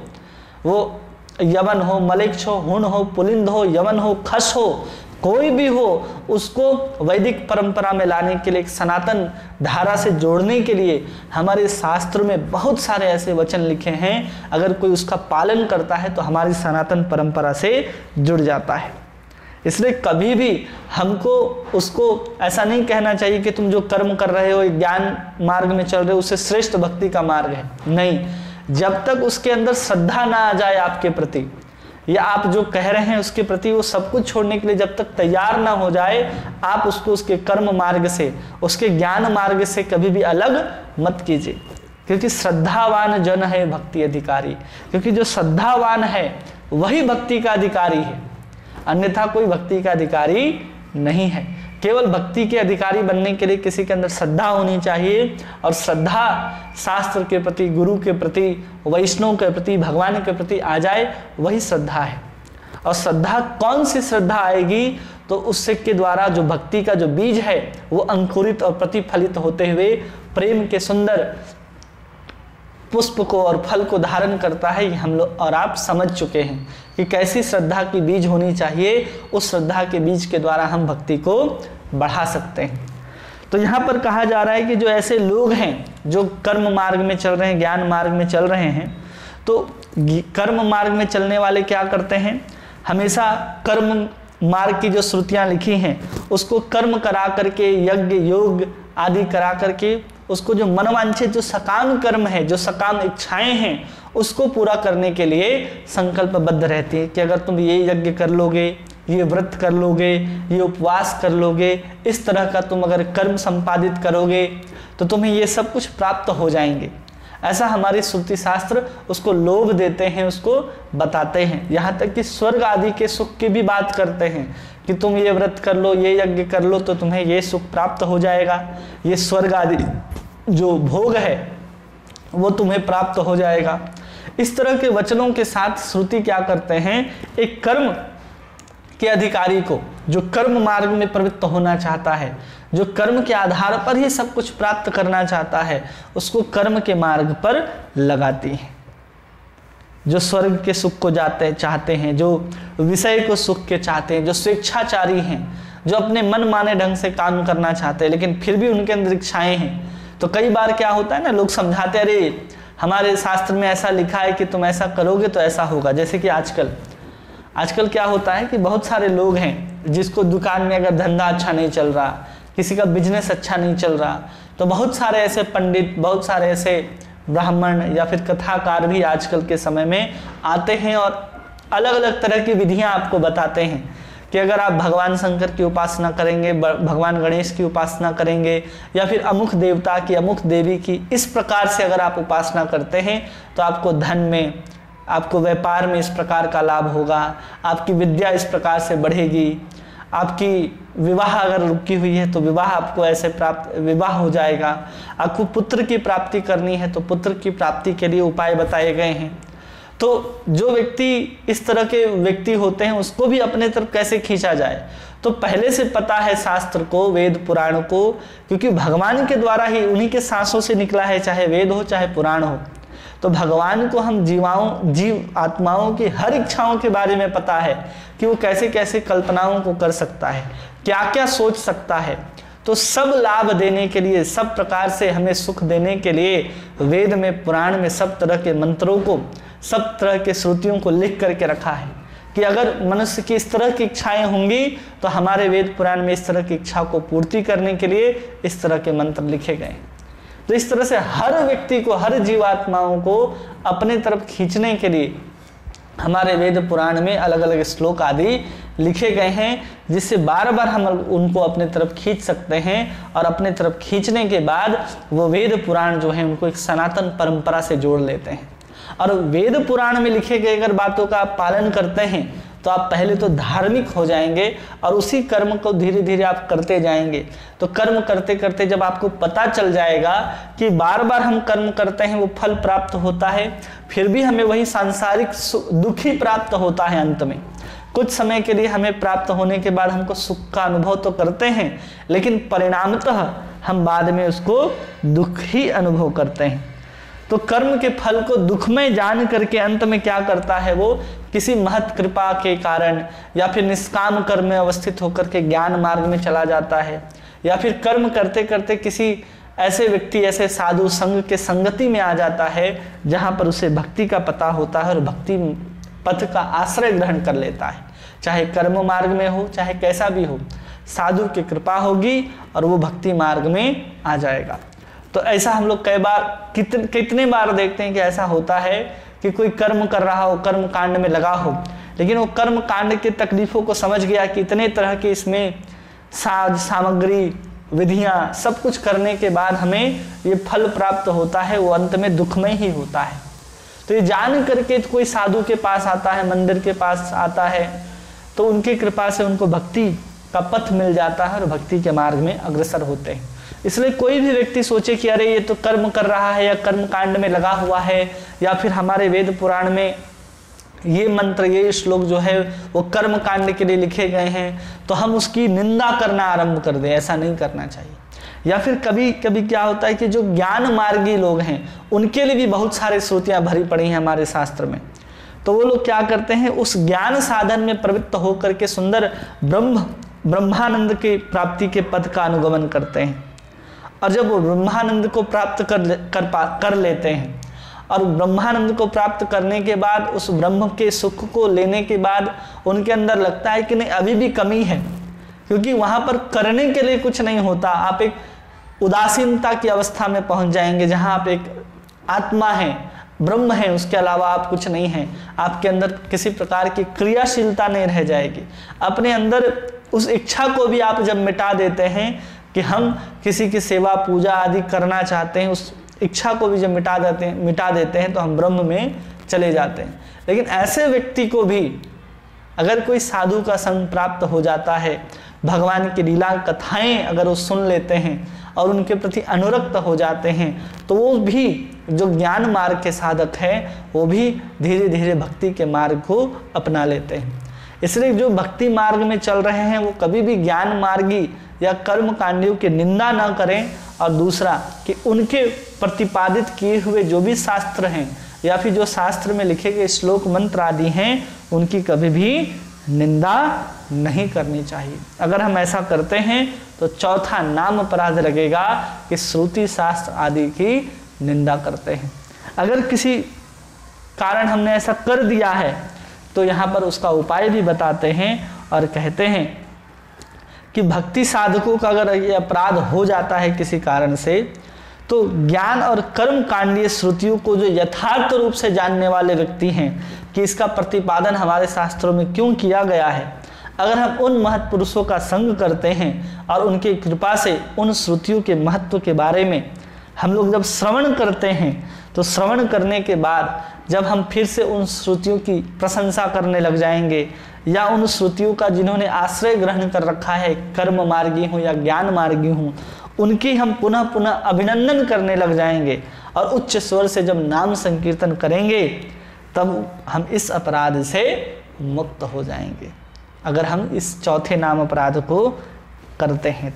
वो यवन हो, मलेच्छ हो, हुण हो, पुलिंद हो, यवन हो, खस हो, कोई भी हो, उसको वैदिक परंपरा में लाने के लिए, एक सनातन धारा से जोड़ने के लिए हमारे शास्त्र में बहुत सारे ऐसे वचन लिखे हैं। अगर कोई उसका पालन करता है तो हमारी सनातन परंपरा से जुड़ जाता है। इसलिए कभी भी हमको उसको ऐसा नहीं कहना चाहिए कि तुम जो कर्म कर रहे हो, ज्ञान मार्ग में चल रहे हो, उससे श्रेष्ठ भक्ति का मार्ग है। नहीं, जब तक उसके अंदर श्रद्धा ना आ जाए आपके प्रति, या आप जो कह रहे हैं उसके प्रति वो सब कुछ छोड़ने के लिए जब तक तैयार ना हो जाए, आप उसको उसके कर्म मार्ग से, उसके ज्ञान मार्ग से कभी भी अलग मत कीजिए। क्योंकि श्रद्धावान जन है भक्ति अधिकारी, क्योंकि जो श्रद्धावान है वही भक्ति का अधिकारी है, अन्यथा कोई भक्ति का अधिकारी नहीं है। केवल भक्ति के अधिकारी बनने के लिए किसी के अंदर श्रद्धा होनी चाहिए, और श्रद्धा शास्त्र के प्रति, गुरु के प्रति, वैष्णव के प्रति, भगवान के प्रति आ जाए, वही श्रद्धा है। और श्रद्धा कौन सी श्रद्धा आएगी? तो उससे के द्वारा जो भक्ति का जो बीज है वो अंकुरित और प्रतिफलित होते हुए प्रेम के सुंदर पुष्प को और फल को धारण करता है। ये हम लोग और आप समझ चुके हैं कि कैसी श्रद्धा की बीज होनी चाहिए। उस श्रद्धा के बीज के द्वारा हम भक्ति को बढ़ा सकते हैं। तो यहाँ पर कहा जा रहा है कि जो ऐसे लोग हैं जो कर्म मार्ग में चल रहे हैं, ज्ञान मार्ग में चल रहे हैं, तो कर्म मार्ग में चलने वाले क्या करते हैं? हमेशा कर्म मार्ग की जो श्रुतियाँ लिखी हैं उसको कर्म करा करके, यज्ञ योग आदि करा करके, उसको जो मनवांछित जो सकाम कर्म है, जो सकाम इच्छाएं हैं, उसको पूरा करने के लिए संकल्पबद्ध रहती है कि अगर तुम ये यज्ञ कर लोगे, ये व्रत कर लोगे, ये उपवास कर लोगे, इस तरह का तुम अगर कर्म संपादित करोगे तो तुम्हें ये सब कुछ प्राप्त हो जाएंगे। ऐसा हमारे श्रुति शास्त्र उसको लोभ देते हैं, उसको बताते हैं। यहाँ तक कि स्वर्ग आदि के सुख की भी बात करते हैं कि तुम ये व्रत कर लो, ये यज्ञ कर लो तो तुम्हें ये सुख प्राप्त हो जाएगा, ये स्वर्ग आदि जो भोग है वो तुम्हें प्राप्त हो जाएगा। इस तरह के वचनों के साथ श्रुति क्या करते हैं? एक कर्म के अधिकारी को, जो कर्म मार्ग में प्रवृत्त होना चाहता है, जो कर्म के आधार पर ही सब कुछ प्राप्त करना चाहता है, उसको कर्म के मार्ग पर लगाती है। जो स्वर्ग के सुख को चाहते हैं, जो विषय को सुख के चाहते हैं, जो स्वेच्छाचारी हैं, जो अपने मन माने ढंग से काम करना चाहते हैं लेकिन फिर भी उनके अंदर इच्छाएं हैं। तो कई बार क्या होता है ना, लोग समझाते, अरे हमारे शास्त्र में ऐसा लिखा है कि तुम ऐसा करोगे तो ऐसा होगा। जैसे कि आजकल क्या होता है कि बहुत सारे लोग हैं जिसको दुकान में अगर धंधा अच्छा नहीं चल रहा, किसी का बिजनेस अच्छा नहीं चल रहा, तो बहुत सारे ऐसे पंडित, बहुत सारे ऐसे ब्राह्मण या फिर कथाकार भी आजकल के समय में आते हैं और अलग अलग तरह की विधियां आपको बताते हैं कि अगर आप भगवान शंकर की उपासना करेंगे, भगवान गणेश की उपासना करेंगे, या फिर अमुक देवता की, अमुक देवी की, इस प्रकार से अगर आप उपासना करते हैं तो आपको धन में, आपको व्यापार में इस प्रकार का लाभ होगा, आपकी विद्या इस प्रकार से बढ़ेगी, आपकी विवाह अगर रुकी हुई है तो विवाह आपको ऐसे प्राप्त विवाह हो जाएगा। आपको पुत्र की प्राप्ति करनी है तो पुत्र की प्राप्ति के लिए उपाय बताए गए हैं। तो जो व्यक्ति इस तरह के व्यक्ति होते हैं उसको भी अपने तरफ कैसे खींचा जाए, तो पहले से पता है शास्त्र को, वेद पुराण को, क्योंकि भगवान के द्वारा ही, उन्हीं के सांसों से निकला है, चाहे वेद हो चाहे पुराण हो। तो भगवान को हम जीव आत्माओं की हर इच्छाओं के बारे में पता है कि वो कैसे कैसे कल्पनाओं को कर सकता है, क्या क्या सोच सकता है। तो सब लाभ देने के लिए, सब प्रकार से हमें सुख देने के लिए वेद में, पुराण में सब तरह के मंत्रों को, सब तरह के श्रुतियों को लिख करके रखा है कि अगर मनुष्य की इस तरह की इच्छाएं होंगी तो हमारे वेद पुराण में इस तरह की इच्छा को पूर्ति करने के लिए इस तरह के मंत्र लिखे गए। तो इस तरह से हर व्यक्ति को, हर जीवात्माओं को अपने तरफ खींचने के लिए हमारे वेद पुराण में अलग अलग श्लोक आदि लिखे गए हैं, जिससे बार बार हम उनको अपने तरफ खींच सकते हैं। और अपने तरफ खींचने के बाद वो वेद पुराण जो है उनको एक सनातन परंपरा से जोड़ लेते हैं। और वेद पुराण में लिखे गए अगर बातों का आप पालन करते हैं तो आप पहले तो धार्मिक हो जाएंगे और उसी कर्म को धीरे धीरे आप करते जाएंगे। तो कर्म करते करते जब आपको पता चल जाएगा कि बार बार हम कर्म करते हैं वो फल प्राप्त होता है, फिर भी हमें वही सांसारिक दुख ही प्राप्त होता है। अंत में कुछ समय के लिए हमें प्राप्त होने के बाद हमको सुख का अनुभव तो करते हैं, लेकिन परिणामतः हम बाद में उसको दुख ही अनुभव करते हैं। तो कर्म के फल को दुखमय जान करके अंत में क्या करता है, वो किसी महत कृपा के कारण या फिर निष्काम कर्म में अवस्थित होकर के ज्ञान मार्ग में चला जाता है, या फिर कर्म करते करते किसी ऐसे व्यक्ति, ऐसे साधु संग के संगति में आ जाता है जहाँ पर उसे भक्ति का पता होता है और भक्ति पथ का आश्रय ग्रहण कर लेता है। चाहे कर्म मार्ग में हो चाहे कैसा भी हो, साधु की कृपा होगी और वो भक्ति मार्ग में आ जाएगा। तो ऐसा हम लोग कई बार, कितने बार देखते हैं कि ऐसा होता है कि कोई कर्म कर रहा हो, कर्म कांड में लगा हो, लेकिन वो कर्म कांड की तकलीफों को समझ गया कि इतने तरह के इसमें साज सामग्री, विधियां, सब कुछ करने के बाद हमें ये फल प्राप्त होता है, वो अंत में दुखमय ही होता है। तो ये जान करके कोई साधु के पास आता है, मंदिर के पास आता है, तो उनकी कृपा से उनको भक्ति का पथ मिल जाता है और भक्ति के मार्ग में अग्रसर होते हैं। इसलिए कोई भी व्यक्ति सोचे कि अरे ये तो कर्म कर रहा है या कर्म कांड में लगा हुआ है, या फिर हमारे वेद पुराण में ये मंत्र, ये श्लोक जो है वो कर्म कांड के लिए लिखे गए हैं, तो हम उसकी निंदा करना आरंभ कर दें, ऐसा नहीं करना चाहिए। या फिर कभी कभी क्या होता है कि जो ज्ञान मार्गी लोग हैं उनके लिए भी बहुत सारे श्रुतियाँ भरी पड़ी हैं हमारे शास्त्र में। तो वो लोग क्या करते हैं, उस ज्ञान साधन में प्रवृत्त होकर के सुंदर ब्रह्मानंद की प्राप्ति के पद का अनुगमन करते हैं। और जब वो ब्रह्मानंद को प्राप्त कर लेते हैं और ब्रह्मानंद को प्राप्त करने के बाद उस ब्रह्म के सुख को लेने के बाद उनके अंदर लगता है कि नहीं अभी भी कमी है, क्योंकि वहाँ पर करने के लिए कुछ नहीं होता। आप एक उदासीनता की अवस्था में पहुँच जाएंगे जहाँ आप एक आत्मा है, ब्रह्म है, उसके अलावा आप कुछ नहीं हैं। आपके अंदर किसी प्रकार की क्रियाशीलता नहीं रह जाएगी। अपने अंदर उस इच्छा को भी आप जब मिटा देते हैं कि हम किसी की सेवा पूजा आदि करना चाहते हैं, उस इच्छा को भी जब मिटा देते हैं तो हम ब्रह्म में चले जाते हैं। लेकिन ऐसे व्यक्ति को भी अगर कोई साधु का संग प्राप्त हो जाता है, भगवान की लीला कथाएं अगर वो सुन लेते हैं और उनके प्रति अनुरक्त हो जाते हैं, तो वो भी जो ज्ञान मार्ग के साधक हैं वो भी धीरे धीरे भक्ति के मार्ग को अपना लेते हैं। इसलिए जो भक्ति मार्ग में चल रहे हैं वो कभी भी ज्ञान मार्गी या कर्म कांडियों की निंदा ना करें। और दूसरा कि उनके प्रतिपादित किए हुए जो भी शास्त्र हैं या फिर जो शास्त्र में लिखे गए श्लोक मंत्र आदि हैं उनकी कभी भी निंदा नहीं करनी चाहिए। अगर हम ऐसा करते हैं तो चौथा नाम अपराध लगेगा कि श्रुति शास्त्र आदि की निंदा करते हैं। अगर किसी कारण हमने ऐसा कर दिया है तो यहाँ पर उसका उपाय भी बताते हैं और कहते हैं कि भक्ति साधकों का अगर ये अपराध हो जाता है किसी कारण से, तो ज्ञान और कर्म कांडीय श्रुतियों को जो यथार्थ रूप से जानने वाले व्यक्ति हैं कि इसका प्रतिपादन हमारे शास्त्रों में क्यों किया गया है, अगर हम उन महत् पुरुषों का संग करते हैं और उनकी कृपा से उन श्रुतियों के महत्व के बारे में हम लोग जब श्रवण करते हैं तो श्रवण करने के बाद जब हम फिर से उन श्रुतियों की प्रशंसा करने लग जाएंगे या उन श्रुतियों का जिन्होंने आश्रय ग्रहण कर रखा है, कर्म मार्गी हूँ या ज्ञान मार्गी हूँ, उनकी हम पुनः पुनः अभिनंदन करने लग जाएंगे और उच्च स्वर से जब नाम संकीर्तन करेंगे तब हम इस अपराध से मुक्त हो जाएंगे, अगर हम इस चौथे नाम अपराध को करते हैं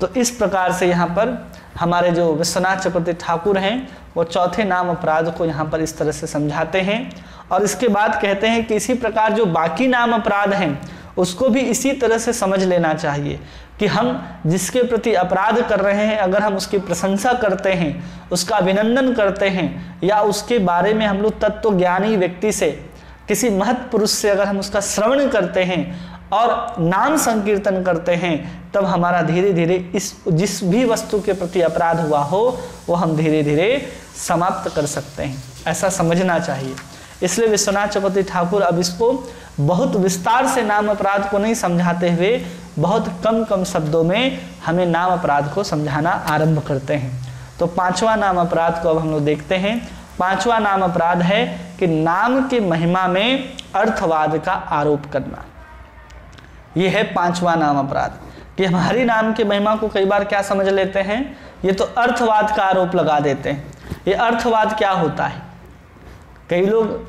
तो इस प्रकार से यहाँ पर हमारे जो विश्वनाथ चक्रवर्ती ठाकुर हैं वो चौथे नाम अपराध को यहाँ पर इस तरह से समझाते हैं। और इसके बाद कहते हैं कि इसी प्रकार जो बाकी नाम अपराध हैं उसको भी इसी तरह से समझ लेना चाहिए कि हम जिसके प्रति अपराध कर रहे हैं, अगर हम उसकी प्रशंसा करते हैं, उसका अभिनंदन करते हैं या उसके बारे में हम लोग तत्वज्ञानी व्यक्ति से, किसी महत् पुरुष से अगर हम उसका श्रवण करते हैं और नाम संकीर्तन करते हैं, तब हमारा धीरे धीरे इस जिस भी वस्तु के प्रति अपराध हुआ हो वो हम धीरे धीरे समाप्त कर सकते हैं, ऐसा समझना चाहिए। इसलिए विश्वनाथ चक्रवर्ती ठाकुर अब इसको बहुत विस्तार से नाम अपराध को नहीं समझाते हुए बहुत कम कम शब्दों में हमें नाम अपराध को समझाना आरंभ करते हैं। तो पांचवा नाम अपराध को अब हम लोग देखते हैं। पांचवा नाम अपराध है कि नाम की महिमा में अर्थवाद का आरोप करना। ये है पांचवा नाम अपराध कि हमारी नाम की महिमा को कई बार क्या समझ लेते हैं, ये तो अर्थवाद का आरोप लगा देते हैं। ये अर्थवाद क्या होता है? कई लोग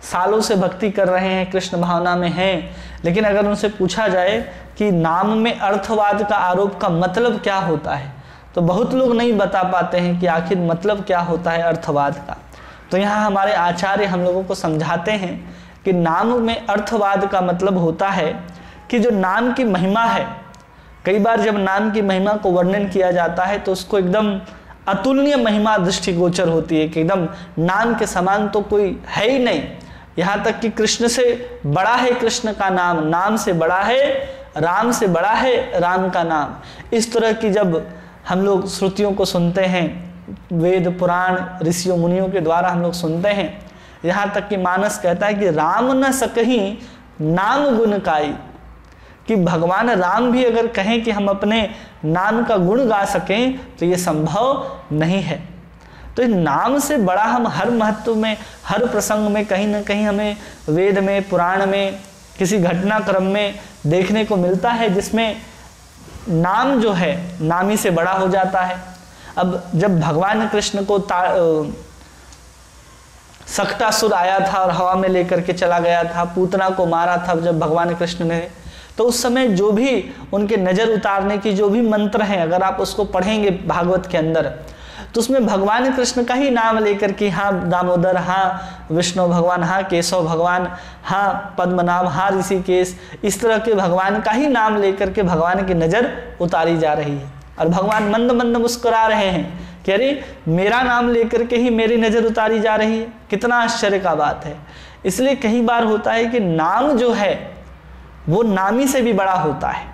सालों से भक्ति कर रहे हैं, कृष्ण भावना में हैं, लेकिन अगर उनसे पूछा जाए कि नाम में अर्थवाद का आरोप का मतलब क्या होता है, तो बहुत लोग नहीं बता पाते हैं कि आखिर मतलब क्या होता है अर्थवाद का। तो यहाँ हमारे आचार्य हम लोगों को समझाते हैं कि नाम में अर्थवाद का मतलब होता है कि जो नाम की महिमा है, कई बार जब नाम की महिमा को वर्णन किया जाता है तो उसको एकदम अतुलनीय महिमा दृष्टिगोचर होती है कि एकदम नाम के समान तो कोई है ही नहीं। यहाँ तक कि कृष्ण से बड़ा है कृष्ण का नाम, नाम से बड़ा है राम, से बड़ा है राम का नाम। इस तरह की जब हम लोग श्रुतियों को सुनते हैं, वेद पुराण ऋषियों मुनियों के द्वारा हम लोग सुनते हैं, यहाँ तक कि मानस कहता है कि राम न सकही नाम गुण काई, कि भगवान राम भी अगर कहें कि हम अपने नाम का गुण गा सकें तो ये संभव नहीं है। तो इस नाम से बड़ा हम हर महत्व में, हर प्रसंग में कहीं ना कहीं हमें वेद में, पुराण में, किसी घटनाक्रम में देखने को मिलता है जिसमें नाम जो है नामी से बड़ा हो जाता है। अब जब भगवान कृष्ण को सक्टासुर आया था और हवा में लेकर के चला गया था, पूतना को मारा था जब भगवान कृष्ण ने, तो उस समय जो भी उनके नज़र उतारने की जो भी मंत्र हैं, अगर आप उसको पढ़ेंगे भागवत के अंदर, तो उसमें भगवान कृष्ण का ही नाम लेकर के, हाँ दामोदर, हाँ विष्णु भगवान, हाँ केशव भगवान, हाँ पद्मनाभ, हाँ ऋषिकेश, इस तरह के भगवान का ही नाम लेकर के भगवान की नज़र उतारी जा रही है। और भगवान मंद मंद मुस्कुरा रहे हैं कि अरे मेरा नाम लेकर के ही मेरी नज़र उतारी जा रही है, कितना आश्चर्य का बात है। इसलिए कई बार होता है कि नाम जो है वो नामी से भी बड़ा होता है,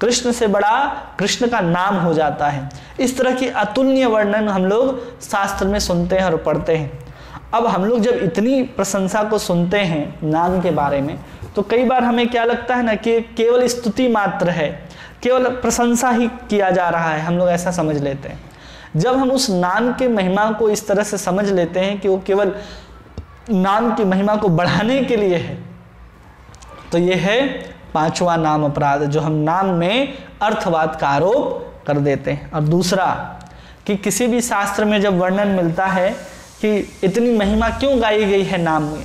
कृष्ण से बड़ा कृष्ण का नाम हो जाता है। इस तरह की अतुलनीय वर्णन हम लोग शास्त्र में सुनते हैं और पढ़ते हैं। अब हम लोग जब इतनी प्रशंसा को सुनते हैं नाम के बारे में, तो कई बार हमें क्या लगता है ना कि केवल स्तुति मात्र है, केवल प्रशंसा ही किया जा रहा है, हम लोग ऐसा समझ लेते हैं। जब हम उस नाम के महिमा को इस तरह से समझ लेते हैं कि वो केवल नाम की महिमा को बढ़ाने के लिए है, तो ये है पांचवा नाम अपराध, जो हम नाम में अर्थवाद का आरोप कर देते हैं। और दूसरा कि किसी भी शास्त्र में जब वर्णन मिलता है कि इतनी महिमा क्यों गाई गई है नाम में,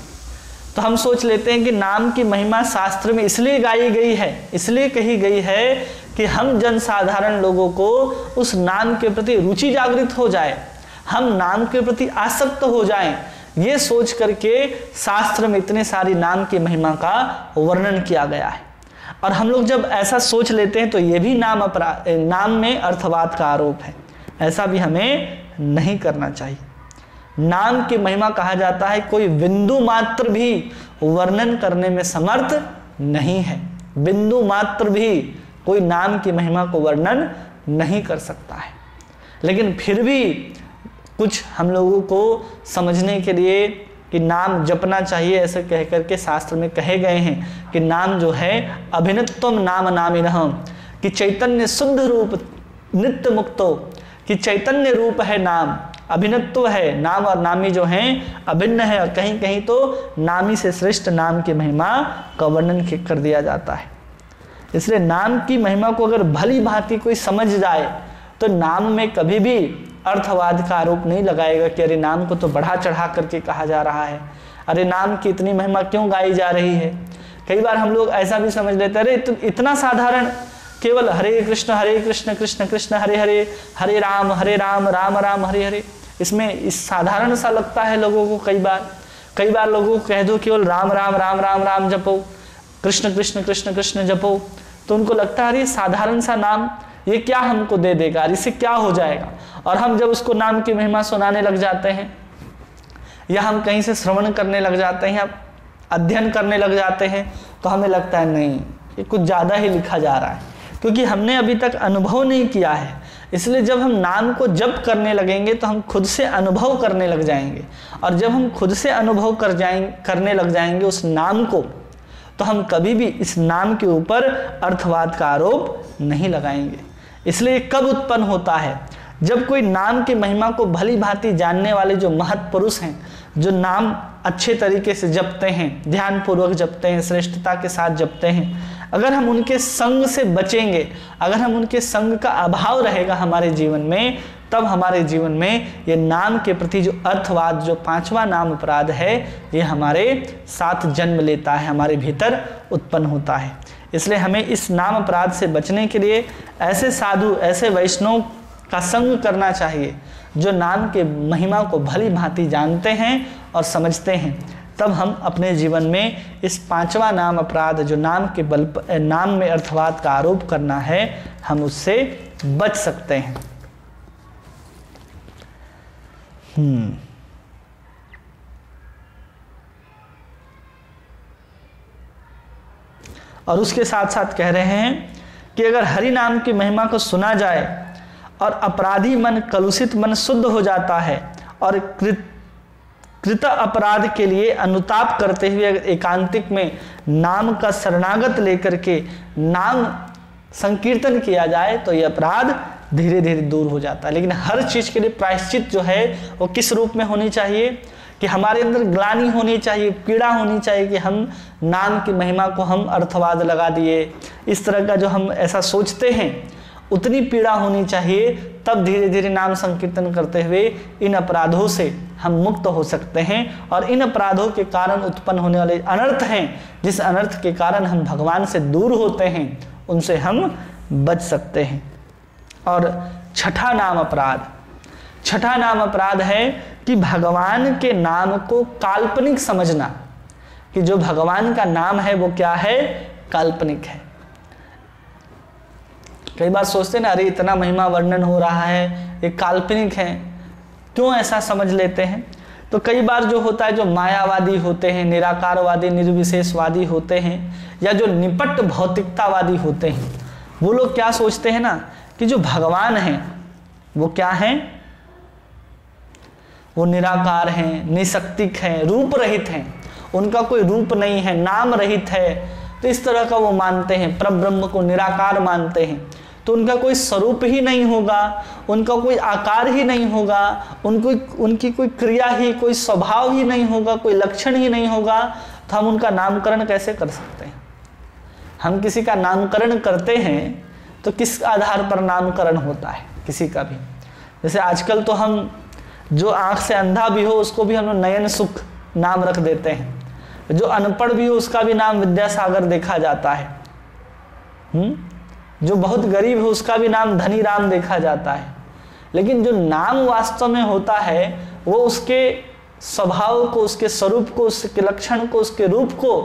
तो हम सोच लेते हैं कि नाम की महिमा शास्त्र में इसलिए गाई गई है, इसलिए कही गई है कि हम जनसाधारण लोगों को उस नाम के प्रति रुचि जागृत हो जाए, हम नाम के प्रति आसक्त हो जाएं। ये सोच करके शास्त्र में इतने सारी नाम की महिमा का वर्णन किया गया है। और हम लोग जब ऐसा सोच लेते हैं तो ये भी नाम में अर्थवाद का आरोप है। ऐसा भी हमें नहीं करना चाहिए। नाम की महिमा कहा जाता है कोई बिंदु मात्र भी वर्णन करने में समर्थ नहीं है, बिंदु मात्र भी कोई नाम की महिमा को वर्णन नहीं कर सकता है। लेकिन फिर भी कुछ हम लोगों को समझने के लिए कि नाम जपना चाहिए, ऐसे कह करके शास्त्र में कहे गए हैं कि नाम जो है अभिनित्वम नाम नामिनः, कि चैतन्य शुद्ध रूप नित्य मुक्तो, कि चैतन्य रूप है नाम, अभिन्नत्व है, नाम और नामी जो हैं अभिन्न है, और कहीं कहीं तो नामी से श्रेष्ठ नाम की महिमा का वर्णन कर दिया जाता है। इसलिए नाम की महिमा को अगर भली भांति कोई समझ जाए तो नाम में कभी भी अर्थवाद का आरोप नहीं लगाएगा कि अरे नाम को तो बढ़ा चढ़ा करके कहा जा रहा है, अरे नाम की इतनी महिमा क्यों गाई जा रही है। कई बार हम लोग ऐसा भी समझ लेते हैं, अरे इतना साधारण, केवल हरे कृष्ण कृष्ण कृष्ण हरे हरे, हरे राम राम राम हरे हरे, इसमें इस साधारण सा लगता है लोगों को। कई बार लोगों को कह दो केवल राम राम जपो, कृष्ण कृष्ण कृष्ण कृष्ण जपो, तो उनको लगता है अरे साधारण सा नाम, ये क्या हमको दे देगा, इससे क्या हो जाएगा। और हम जब उसको नाम की महिमा सुनाने लग जाते हैं, या हम कहीं से श्रवण करने लग जाते हैं, अध्ययन करने लग जाते हैं, तो हमें लगता है नहीं, ये कुछ ज़्यादा ही लिखा जा रहा है, क्योंकि हमने अभी तक अनुभव नहीं किया है। इसलिए जब हम नाम को जप करने लगेंगे तो हम खुद से अनुभव करने लग जाएंगे, और जब हम खुद से अनुभव करने लग जाएंगे उस नाम को, तो हम कभी भी इस नाम के ऊपर अर्थवाद का आरोप नहीं लगाएंगे। इसलिए कब उत्पन्न होता है, जब कोई नाम की महिमा को भली भांति जानने वाले जो महत् पुरुष हैं, जो नाम अच्छे तरीके से जपते हैं, ध्यानपूर्वक जपते हैं, श्रेष्ठता के साथ जपते हैं, अगर हम उनके संग से बचेंगे, अगर हम उनके संग का अभाव रहेगा हमारे जीवन में, तब हमारे जीवन में ये नाम के प्रति जो अर्थवाद, जो पांचवा नाम अपराध है, ये हमारे साथ जन्म लेता है, हमारे भीतर उत्पन्न होता है। इसलिए हमें इस नाम अपराध से बचने के लिए ऐसे साधु, ऐसे वैष्णव का संग करना चाहिए जो नाम के महिमा को भली भांति जानते हैं और समझते हैं। तब हम अपने जीवन में इस पांचवा नाम अपराध, जो नाम के बल नाम में अर्थवाद का आरोप करना है, हम उससे बच सकते हैं। और उसके साथ साथ कह रहे हैं कि अगर हरि नाम की महिमा को सुना जाए और अपराधी मन, कलुषित मन शुद्ध हो जाता है, और कृत अपराध के लिए अनुताप करते हुए अगर एकांतिक में नाम का शरणागत लेकर के नाम संकीर्तन किया जाए तो यह अपराध धीरे धीरे दूर हो जाता है। लेकिन हर चीज़ के लिए प्रायश्चित जो है वो किस रूप में होनी चाहिए, कि हमारे अंदर ग्लानि होनी चाहिए, पीड़ा होनी चाहिए कि हम नाम की महिमा को हम अर्थवाद लगा दिए, इस तरह का जो हम ऐसा सोचते हैं, उतनी पीड़ा होनी चाहिए। तब धीरे धीरे नाम संकीर्तन करते हुए इन अपराधों से हम मुक्त हो सकते हैं, और इन अपराधों के कारण उत्पन्न होने वाले अनर्थ हैं, जिस अनर्थ के कारण हम भगवान से दूर होते हैं, उनसे हम बच सकते हैं। और छठा नाम अपराध है कि भगवान के नाम को काल्पनिक समझना, कि जो भगवान का नाम है वो क्या है, काल्पनिक है। कई बार सोचते ना, अरे इतना महिमा वर्णन हो रहा है, ये काल्पनिक है, क्यों ऐसा समझ लेते हैं। तो कई बार जो होता है, जो मायावादी होते हैं, निराकारवादी, निर्विशेषवादी होते हैं, या जो निपट भौतिकतावादी होते हैं, वो लोग क्या सोचते हैं ना, कि जो भगवान हैं वो क्या हैं, वो निराकार हैं, निशक्तिक हैं, रूप रहित हैं, उनका कोई रूप नहीं है, नाम रहित है। तो इस तरह का वो मानते हैं, परब्रह्म को निराकार मानते हैं। तो उनका कोई स्वरूप ही नहीं होगा, उनका कोई आकार ही नहीं होगा, उनकी कोई क्रिया ही, कोई स्वभाव ही नहीं होगा, कोई लक्षण ही नहीं होगा, तो हम उनका नामकरण कैसे कर सकते हैं। हम किसी का नामकरण करते हैं तो किस आधार पर नामकरण होता है किसी का भी। जैसे आजकल तो हम जो आंख से अंधा भी हो उसको भी हम नयन सुख नाम रख देते हैं, जो अनपढ़ भी हो उसका भी नाम विद्यासागर देखा जाता है, जो बहुत गरीब हो उसका भी नाम धनी राम देखा जाता है। लेकिन जो नाम वास्तव में होता है वो उसके स्वभाव को, उसके स्वरूप को, उसके लक्षण को, उसके रूप को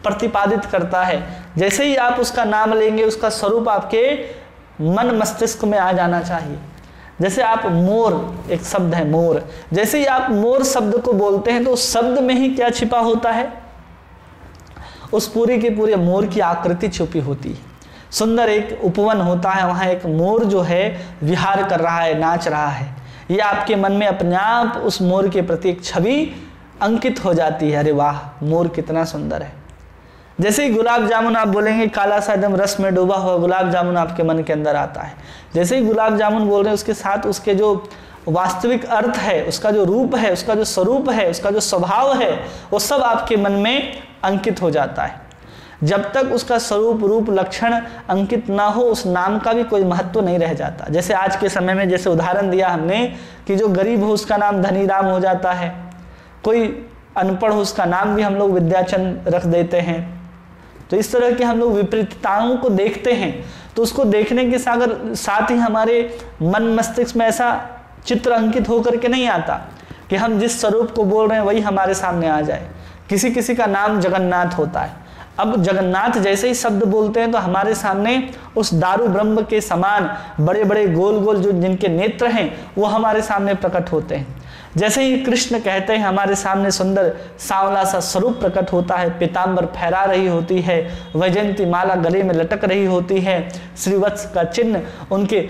प्रतिपादित करता है। जैसे ही आप उसका नाम लेंगे उसका स्वरूप आपके मन मस्तिष्क में आ जाना चाहिए। जैसे आप मोर, एक शब्द है मोर, जैसे ही आप मोर शब्द को बोलते हैं तो उस शब्द में ही क्या छिपा होता है, उस पूरी की पूरी मोर की आकृति छुपी होती है। सुंदर एक उपवन होता है, वहाँ एक मोर जो है विहार कर रहा है, नाच रहा है। ये आपके मन में अपने आप उस मोर के प्रति एक छवि अंकित हो जाती है, अरे वाह मोर कितना सुंदर है। जैसे ही गुलाब जामुन आप बोलेंगे, काला सा एकदम रस में डूबा हुआ गुलाब जामुन आपके मन के अंदर आता है। जैसे ही गुलाब जामुन बोल रहे हैं उसके साथ उसके जो वास्तविक अर्थ है, उसका जो रूप है, उसका जो स्वरूप है, उसका जो स्वभाव है, वो सब आपके मन में अंकित हो जाता है। जब तक उसका स्वरूप, रूप, लक्षण अंकित ना हो, उस नाम का भी कोई महत्व नहीं रह जाता। जैसे आज के समय में जैसे उदाहरण दिया हमने कि जो गरीब हो उसका नाम धनी राम हो जाता है, कोई अनपढ़ हो उसका नाम भी हम लोग विद्याचंद रख देते हैं। तो इस तरह के हम लोग विपरीतताओं को देखते हैं, तो उसको देखने के साथ ही हमारे मन मस्तिष्क में ऐसा चित्र अंकित होकर के नहीं आता कि हम जिस स्वरूप को बोल रहे हैं वही हमारे सामने आ जाए। किसी किसी का नाम जगन्नाथ होता है, अब जगन्नाथ जैसे ही शब्द बोलते हैं तो हमारे सामने उस दारू ब्रह्म के समान बड़े बड़े गोल गोल जो जिनके नेत्र हैं वो हमारे सामने प्रकट होते हैं। जैसे ही कृष्ण कहते हैं हमारे सामने सुंदर सांवला सा स्वरूप प्रकट होता है, पीतांबर फहरा रही होती है, वैजयंती माला गले में लटक रही होती है, श्रीवत्स का चिन्ह उनके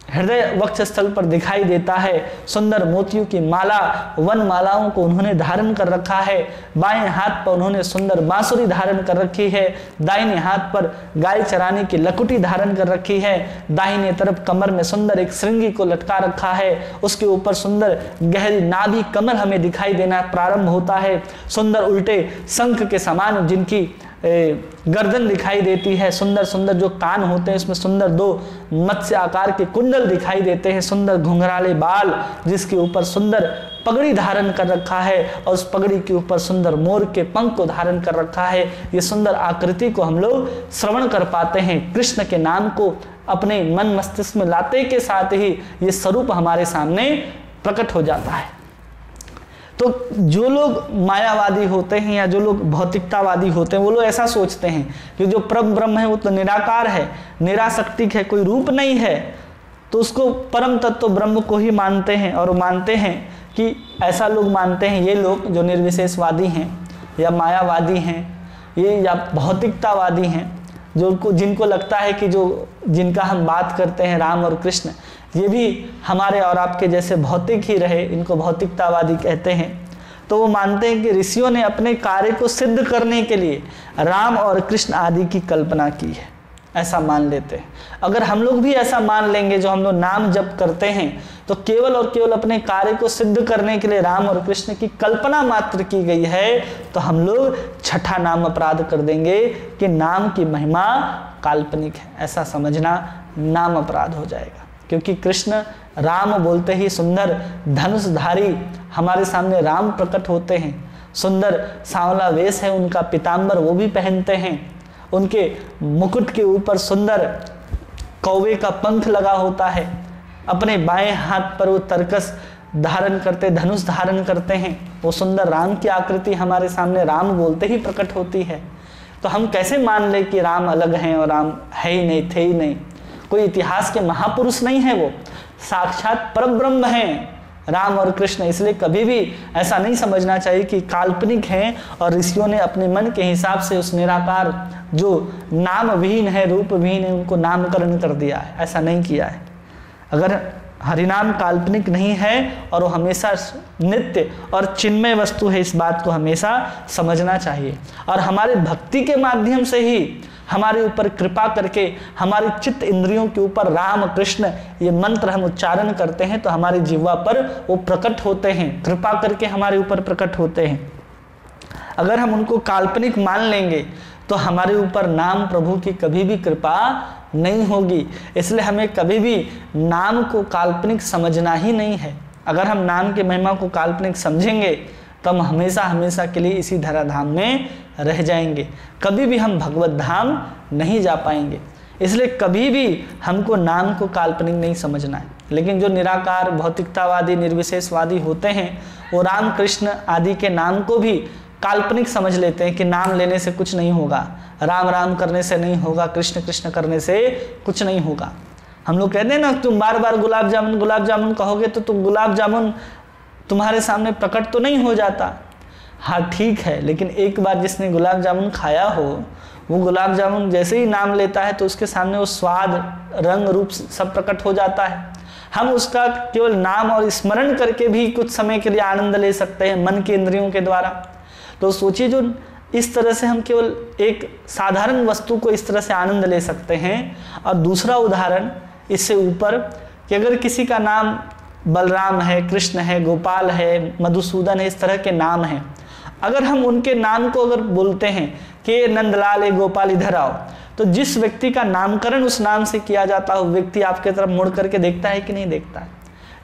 हृदय वक्ष स्थल पर दिखाई देता है, सुंदर मोतियों की माला, वन मालाओं को उन्होंने धारण कर रखा है, बाएं हाथ पर उन्होंने सुंदर बांसुरी धारण कर रखी है, दाहिने हाथ पर गाय चराने की लकुटी धारण कर रखी है, दाहिने तरफ कमर में सुंदर एक श्रृंगी को लटका रखा है, उसके ऊपर सुंदर गहरी नाभि कमर हमें दिखाई देना प्रारंभ होता है, सुंदर उल्टे शंख के समान जिनकी गर्दन दिखाई देती है, सुंदर सुंदर जो कान होते हैं इसमें सुंदर 2 मत्स्य आकार के कुंडल दिखाई देते हैं, सुंदर घुंघराले बाल जिसके ऊपर सुंदर पगड़ी धारण कर रखा है और उस पगड़ी के ऊपर सुंदर मोर के पंख को धारण कर रखा है। ये सुंदर आकृति को हम लोग श्रवण कर पाते हैं। कृष्ण के नाम को अपने मन मस्तिष्क में लाते के साथ ही ये स्वरूप हमारे सामने प्रकट हो जाता है। तो जो लोग मायावादी होते हैं या जो लोग भौतिकतावादी होते हैं वो लोग ऐसा सोचते हैं कि जो परम ब्रह्म है वो तो निराकार है, निरासक्तिक है, कोई रूप नहीं है, तो उसको परम तत्व ब्रह्म को ही मानते हैं। और मानते हैं कि ऐसा लोग मानते हैं, ये लोग जो निर्विशेषवादी हैं या मायावादी हैं ये या भौतिकतावादी हैं, जिनको लगता है कि जो जिनका हम बात करते हैं राम और कृष्ण ये भी हमारे और आपके जैसे भौतिक ही रहे, इनको भौतिकतावादी कहते हैं। तो वो मानते हैं कि ऋषियों ने अपने कार्य को सिद्ध करने के लिए राम और कृष्ण आदि की कल्पना की है, ऐसा मान लेते हैं। अगर हम लोग भी ऐसा मान लेंगे, जो हम लोग नाम जप करते हैं तो केवल और केवल अपने कार्य को सिद्ध करने के लिए राम और कृष्ण की कल्पना मात्र की गई है, तो हम लोग छठा नाम अपराध कर देंगे कि नाम की महिमा काल्पनिक है, ऐसा समझना नाम अपराध हो जाएगा। क्योंकि कृष्ण राम बोलते ही सुंदर धनुषधारी हमारे सामने राम प्रकट होते हैं, सुंदर सांवला वेश है उनका, पीतांबर वो भी पहनते हैं, उनके मुकुट के ऊपर सुंदर कौवे का पंख लगा होता है, अपने बाएं हाथ पर वो तरकस धारण करते, धनुष धारण करते हैं, वो सुंदर राम की आकृति हमारे सामने राम बोलते ही प्रकट होती है। तो हम कैसे मान ले कि राम अलग हैं और राम है ही नहीं, थे ही नहीं, कोई इतिहास के महापुरुष नहीं है, वो साक्षात परब्रह्म हैं राम और कृष्ण। इसलिए कभी भी ऐसा नहीं समझना चाहिए कि काल्पनिक हैं और ऋषियों ने अपने मन के हिसाब से उस निराकार जो नाम विहीन है, रूप विहीन है, उनको नामकरण कर दिया है, ऐसा नहीं किया है। अगर हरिनाम काल्पनिक नहीं है और वो हमेशा नित्य और चिन्मय वस्तु है, इस बात को हमेशा समझना चाहिए। और हमारे भक्ति के माध्यम से ही हमारे ऊपर कृपा करके हमारे चित्त इंद्रियों के ऊपर राम कृष्ण ये मंत्र हम उच्चारण करते हैं तो हमारी जिह्वा पर वो प्रकट होते हैं, कृपा करके हमारे ऊपर प्रकट होते हैं। अगर हम उनको काल्पनिक मान लेंगे तो हमारे ऊपर नाम प्रभु की कभी भी कृपा नहीं होगी। इसलिए हमें कभी भी नाम को काल्पनिक समझना ही नहीं है। अगर हम नाम की महिमा को काल्पनिक समझेंगे तो हम हमेशा हमेशा के लिए इसी धराधाम में रह जाएंगे, कभी भी हम भगवत धाम नहीं जा पाएंगे। इसलिए कभी भी हमको नाम को काल्पनिक नहीं समझना है। लेकिन जो निराकार भौतिकतावादी निर्विशेषवादी होते हैं वो राम कृष्ण आदि के नाम को भी काल्पनिक समझ लेते हैं कि नाम लेने से कुछ नहीं होगा, राम राम करने से नहीं होगा, कृष्ण कृष्ण करने से कुछ नहीं होगा। हम लोग कहते हैं ना, तुम बार बार गुलाब जामुन कहोगे तो तुम गुलाब जामुन तुम्हारे सामने प्रकट तो नहीं हो जाता। हाँ ठीक है, लेकिन एक बार जिसने गुलाब जामुन खाया हो वो गुलाब जामुन जैसे ही नाम लेता है तो उसके सामने वो स्वाद, रंग, रूप सब प्रकट हो जाता है। हम उसका केवल नाम और स्मरण करके भी कुछ समय के लिए आनंद ले सकते हैं मन के इंद्रियों के द्वारा। तो सोचिए, जो इस तरह से हम केवल एक साधारण वस्तु को इस तरह से आनंद ले सकते हैं। और दूसरा उदाहरण इससे ऊपर कि अगर किसी का नाम बलराम है, कृष्ण है, गोपाल है, मधुसूदन है, इस तरह के नाम हैं। अगर हम उनके नाम को अगर बोलते हैं कि नंदलाल ए गोपाल इधर आओ, तो जिस व्यक्ति का नामकरण उस नाम से किया जाता है वो व्यक्ति आपके तरफ मुड़ करके देखता है कि नहीं देखता है।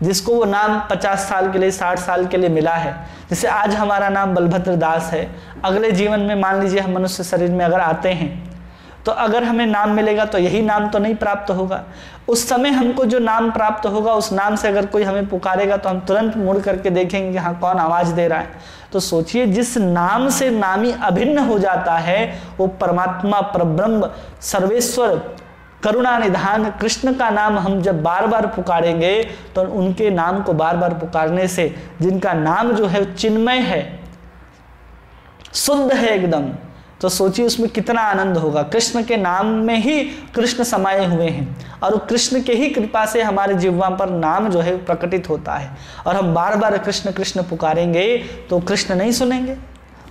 जिसको वो नाम 50 साल के लिए, 60 साल के लिए मिला है, जैसे आज हमारा नाम बलभद्र दास है, अगले जीवन में मान लीजिए हम मनुष्य शरीर में अगर आते हैं तो अगर हमें नाम मिलेगा तो यही नाम तो नहीं प्राप्त होगा। उस समय हमको जो नाम प्राप्त होगा उस नाम से अगर कोई हमें पुकारेगा तो हम तुरंत मुड़ करके देखेंगे कि हाँ कौन आवाज दे रहा है। तो सोचिए, जिस नाम से नामी अभिन्न हो जाता है वो परमात्मा, परब्रह्म, सर्वेश्वर, करुणा निधान कृष्ण का नाम हम जब बार बार पुकारेंगे तो उनके नाम को बार बार पुकारने से, जिनका नाम जो है चिन्मय है, शुद्ध है एकदम, तो सोचिए उसमें कितना आनंद होगा। कृष्ण के नाम में ही कृष्ण समाये हुए हैं और कृष्ण के ही कृपा से हमारे जीवा पर नाम जो है प्रकटित होता है। और हम बार बार कृष्ण कृष्ण पुकारेंगे तो कृष्ण नहीं सुनेंगे,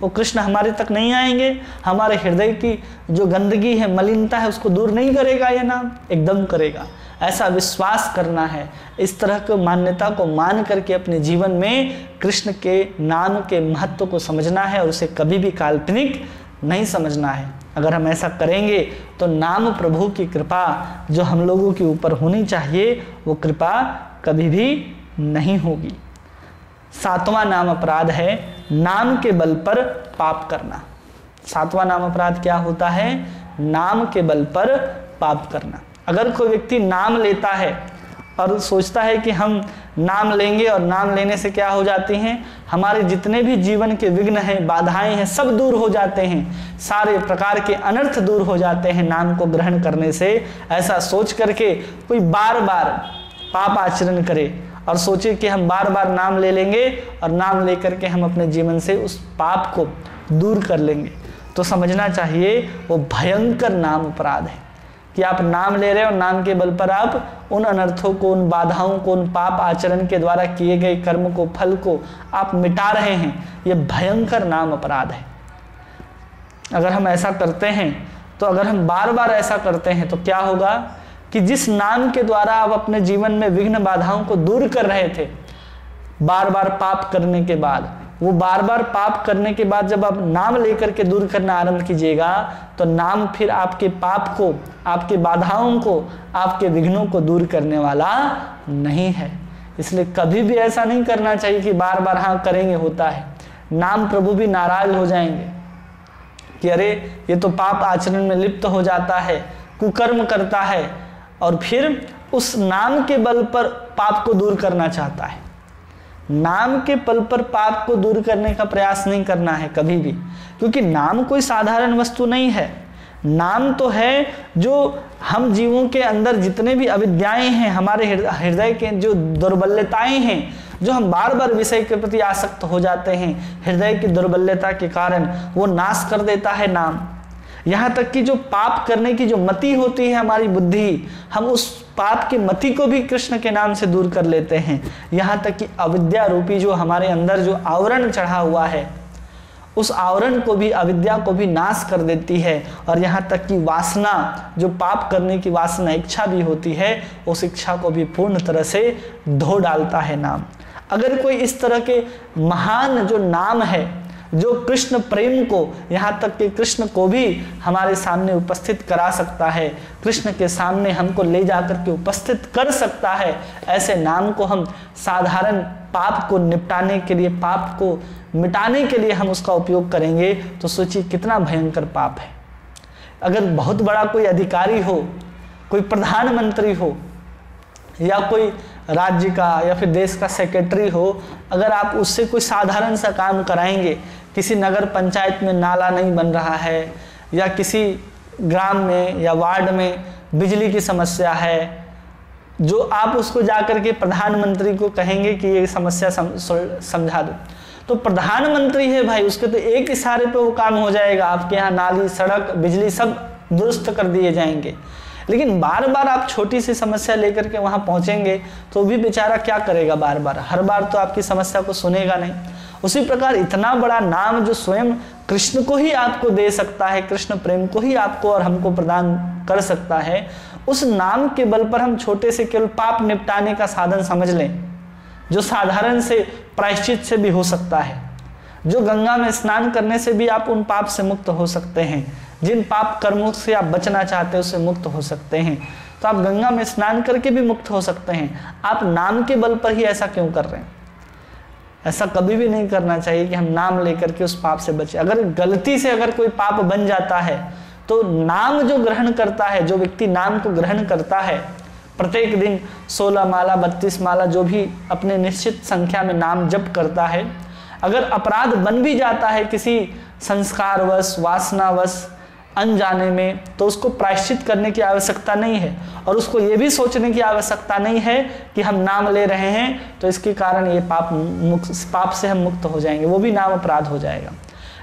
वो कृष्ण हमारे तक नहीं आएंगे। हमारे हृदय की जो गंदगी है, मलिनता है, उसको दूर नहीं करेगा ये नाम, एकदम करेगा। ऐसा विश्वास करना है, इस तरह की मान्यता को मान करके अपने जीवन में कृष्ण के नाम के महत्व को समझना है और उसे कभी भी काल्पनिक नहीं समझना है। अगर हम ऐसा करेंगे तो नाम प्रभु की कृपा जो हम लोगों के ऊपर होनी चाहिए वो कृपा कभी भी नहीं होगी। 7वां नाम अपराध है नाम के बल पर पाप करना। 7वां नाम अपराध क्या होता है? नाम के बल पर पाप करना। अगर कोई व्यक्ति नाम लेता है और सोचता है कि हम नाम लेंगे और नाम लेने से क्या हो जाती हैं, हमारे जितने भी जीवन के विघ्न हैं, बाधाएं हैं, सब दूर हो जाते हैं, सारे प्रकार के अनर्थ दूर हो जाते हैं नाम को ग्रहण करने से, ऐसा सोच करके कोई बार बार पाप आचरण करे और सोचे कि हम बार बार नाम ले लेंगे और नाम लेकर के हम अपने जीवन से उस पाप को दूर कर लेंगे, तो समझना चाहिए वो भयंकर नाम अपराध है कि आप नाम ले रहे हो और नाम के बल पर आप उन अनर्थों को, उन बाधाओं को, उन पाप आचरण के द्वारा किए गए कर्म को, फल को आप मिटा रहे हैं। ये भयंकर नाम अपराध है। अगर हम ऐसा करते हैं तो अगर हम बार बार ऐसा करते हैं तो क्या होगा कि जिस नाम के द्वारा आप अपने जीवन में विघ्न बाधाओं को दूर कर रहे थे, बार बार पाप करने के बाद, वो बार बार पाप करने के बाद जब आप नाम लेकर के दूर करना आरंभ कीजिएगा तो नाम फिर आपके पाप को, आपके बाधाओं को, आपके विघ्नों को दूर करने वाला नहीं है। इसलिए कभी भी ऐसा नहीं करना चाहिए कि बार बार हाँ करेंगे होता है। नाम प्रभु भी नाराज हो जाएंगे कि अरे ये तो पाप आचरण में लिप्त हो जाता है, कुकर्म करता है, और फिर उस नाम के बल पर पाप को दूर करना चाहता है। नाम के बल पर पाप को दूर करने का प्रयास नहीं करना है कभी भी, क्योंकि नाम कोई साधारण वस्तु नहीं है। नाम तो है जो हम जीवों के अंदर जितने भी अविद्याएं हैं, हमारे हृदय के जो दुर्बलताएं हैं, जो हम बार बार विषय के प्रति आसक्त हो जाते हैं, हृदय की दुर्बलता के कारण वो नाश कर देता है नाम। यहाँ तक कि जो पाप करने की जो मति होती है हमारी बुद्धि, हम उस पाप की मति को भी कृष्ण के नाम से दूर कर लेते हैं। यहाँ तक कि अविद्या रूपी जो हमारे अंदर जो आवरण चढ़ा हुआ है, उस आवरण को भी, अविद्या को भी नाश कर देती है। और यहाँ तक कि वासना, जो पाप करने की वासना, इच्छा भी होती है, उस इच्छा को भी पूर्ण तरह से धो डालता है नाम। अगर कोई इस तरह के महान जो नाम है, जो कृष्ण प्रेम को, यहाँ तक कि कृष्ण को भी हमारे सामने उपस्थित करा सकता है, कृष्ण के सामने हमको ले जाकर के उपस्थित कर सकता है, ऐसे नाम को हम साधारण पाप को निपटाने के लिए, पाप को मिटाने के लिए हम उसका उपयोग करेंगे तो सोचिए कितना भयंकर पाप है। अगर बहुत बड़ा कोई अधिकारी हो, कोई प्रधानमंत्री हो, या कोई राज्य का या फिर देश का सेक्रेटरी हो, अगर आप उससे कोई साधारण सा काम कराएंगे, किसी नगर पंचायत में नाला नहीं बन रहा है, या किसी ग्राम में या वार्ड में बिजली की समस्या है, जो आप उसको जाकर के प्रधानमंत्री को कहेंगे कि ये समस्या समझा दो, तो प्रधानमंत्री है भाई, उसके तो एक इशारे पे वो काम हो जाएगा। आपके यहाँ नाली, सड़क, बिजली सब दुरुस्त कर दिए जाएंगे। लेकिन बार बार आप छोटी सी समस्या लेकर के वहाँ पहुँचेंगे तो भी बेचारा क्या करेगा, बार बार, हर बार तो आपकी समस्या को सुनेगा नहीं। उसी प्रकार इतना बड़ा नाम जो स्वयं कृष्ण को ही आपको दे सकता है, कृष्ण प्रेम को ही आपको और हमको प्रदान कर सकता है, उस नाम के बल पर हम छोटे से केवल पाप निपटाने का साधन समझ लें जो साधारण से प्रायश्चित से भी हो सकता है, जो गंगा में स्नान करने से भी आप उन पाप से मुक्त हो सकते हैं, जिन पाप कर्मों से आप बचना चाहते हैं उससे मुक्त हो सकते हैं। तो आप गंगा में स्नान करके भी मुक्त हो सकते हैं। आप नाम के बल पर ही ऐसा क्यों कर रहे हैं? ऐसा कभी भी नहीं करना चाहिए कि हम नाम लेकर के उस पाप से बचे। अगर गलती से अगर कोई पाप बन जाता है तो नाम जो ग्रहण करता है, जो व्यक्ति नाम को ग्रहण करता है, प्रत्येक दिन 16 माला 32 माला जो भी अपने निश्चित संख्या में नाम जप करता है, अगर अपराध बन भी जाता है किसी संस्कारवश, वासनावश, अनजाने में, तो उसको प्रायश्चित करने की आवश्यकता नहीं है और उसको ये भी सोचने की आवश्यकता नहीं है कि हम नाम ले रहे हैं तो इसके कारण ये पाप से हम मुक्त हो जाएंगे, वो भी नाम अपराध हो जाएगा।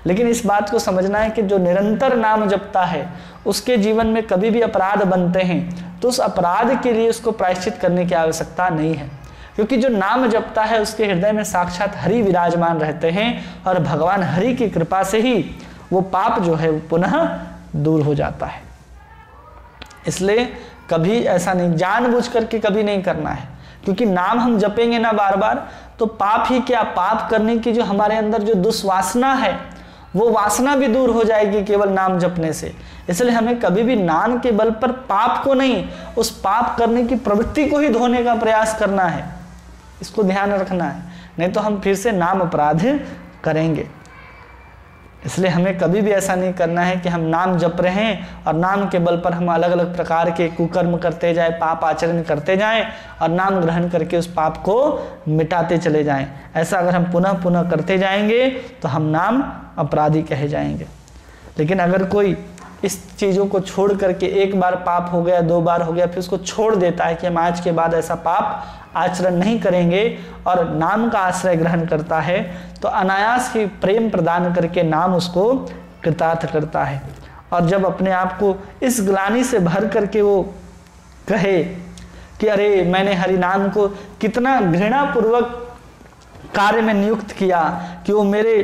लेकिन इस बात को समझना है कि जो निरंतर नाम जपता है उसके जीवन में कभी भी अपराध बनते हैं तो उस अपराध के लिए उसको प्रायश्चित करने की आवश्यकता नहीं है, क्योंकि जो नाम जपता है उसके हृदय में साक्षात हरि विराजमान रहते हैं और भगवान हरि की कृपा से ही वो पाप जो है पुनः दूर हो जाता है। इसलिए कभी ऐसा नहीं, जानबूझ करके कभी नहीं करना है, क्योंकि नाम हम जपेंगे ना बार बार तो पाप ही क्या, पाप करने की जो हमारे अंदर जो दुष्वासना है वो वासना भी दूर हो जाएगी केवल नाम जपने से। इसलिए हमें कभी भी नाम के बल पर पाप को नहीं, उस पाप करने की प्रवृत्ति को ही धोने का प्रयास करना है। इसको ध्यान रखना है, नहीं तो हम फिर से नाम अपराध करेंगे। इसलिए हमें कभी भी ऐसा नहीं करना है कि हम नाम जप रहे हैं और नाम के बल पर हम अलग अलग प्रकार के कुकर्म करते जाएं, पाप आचरण करते जाएं और नाम ग्रहण करके उस पाप को मिटाते चले जाएं। ऐसा अगर हम पुनः पुनः करते जाएंगे तो हम नाम अपराधी कहे जाएंगे। लेकिन अगर कोई इस चीज़ों को छोड़ करके एक बार पाप हो गया, 2 बार हो गया, फिर उसको छोड़ देता है कि हम आज के बाद ऐसा पाप आचरण नहीं करेंगे और नाम का आश्रय ग्रहण करता है, तो अनायास ही प्रेम प्रदान करके नाम उसको कृतार्थ करता है। और जब अपने आप को इस ग्लानि से भर करके वो कहे कि अरे मैंने हरि नाम को कितना घृणापूर्वक कार्य में नियुक्त किया कि वो मेरे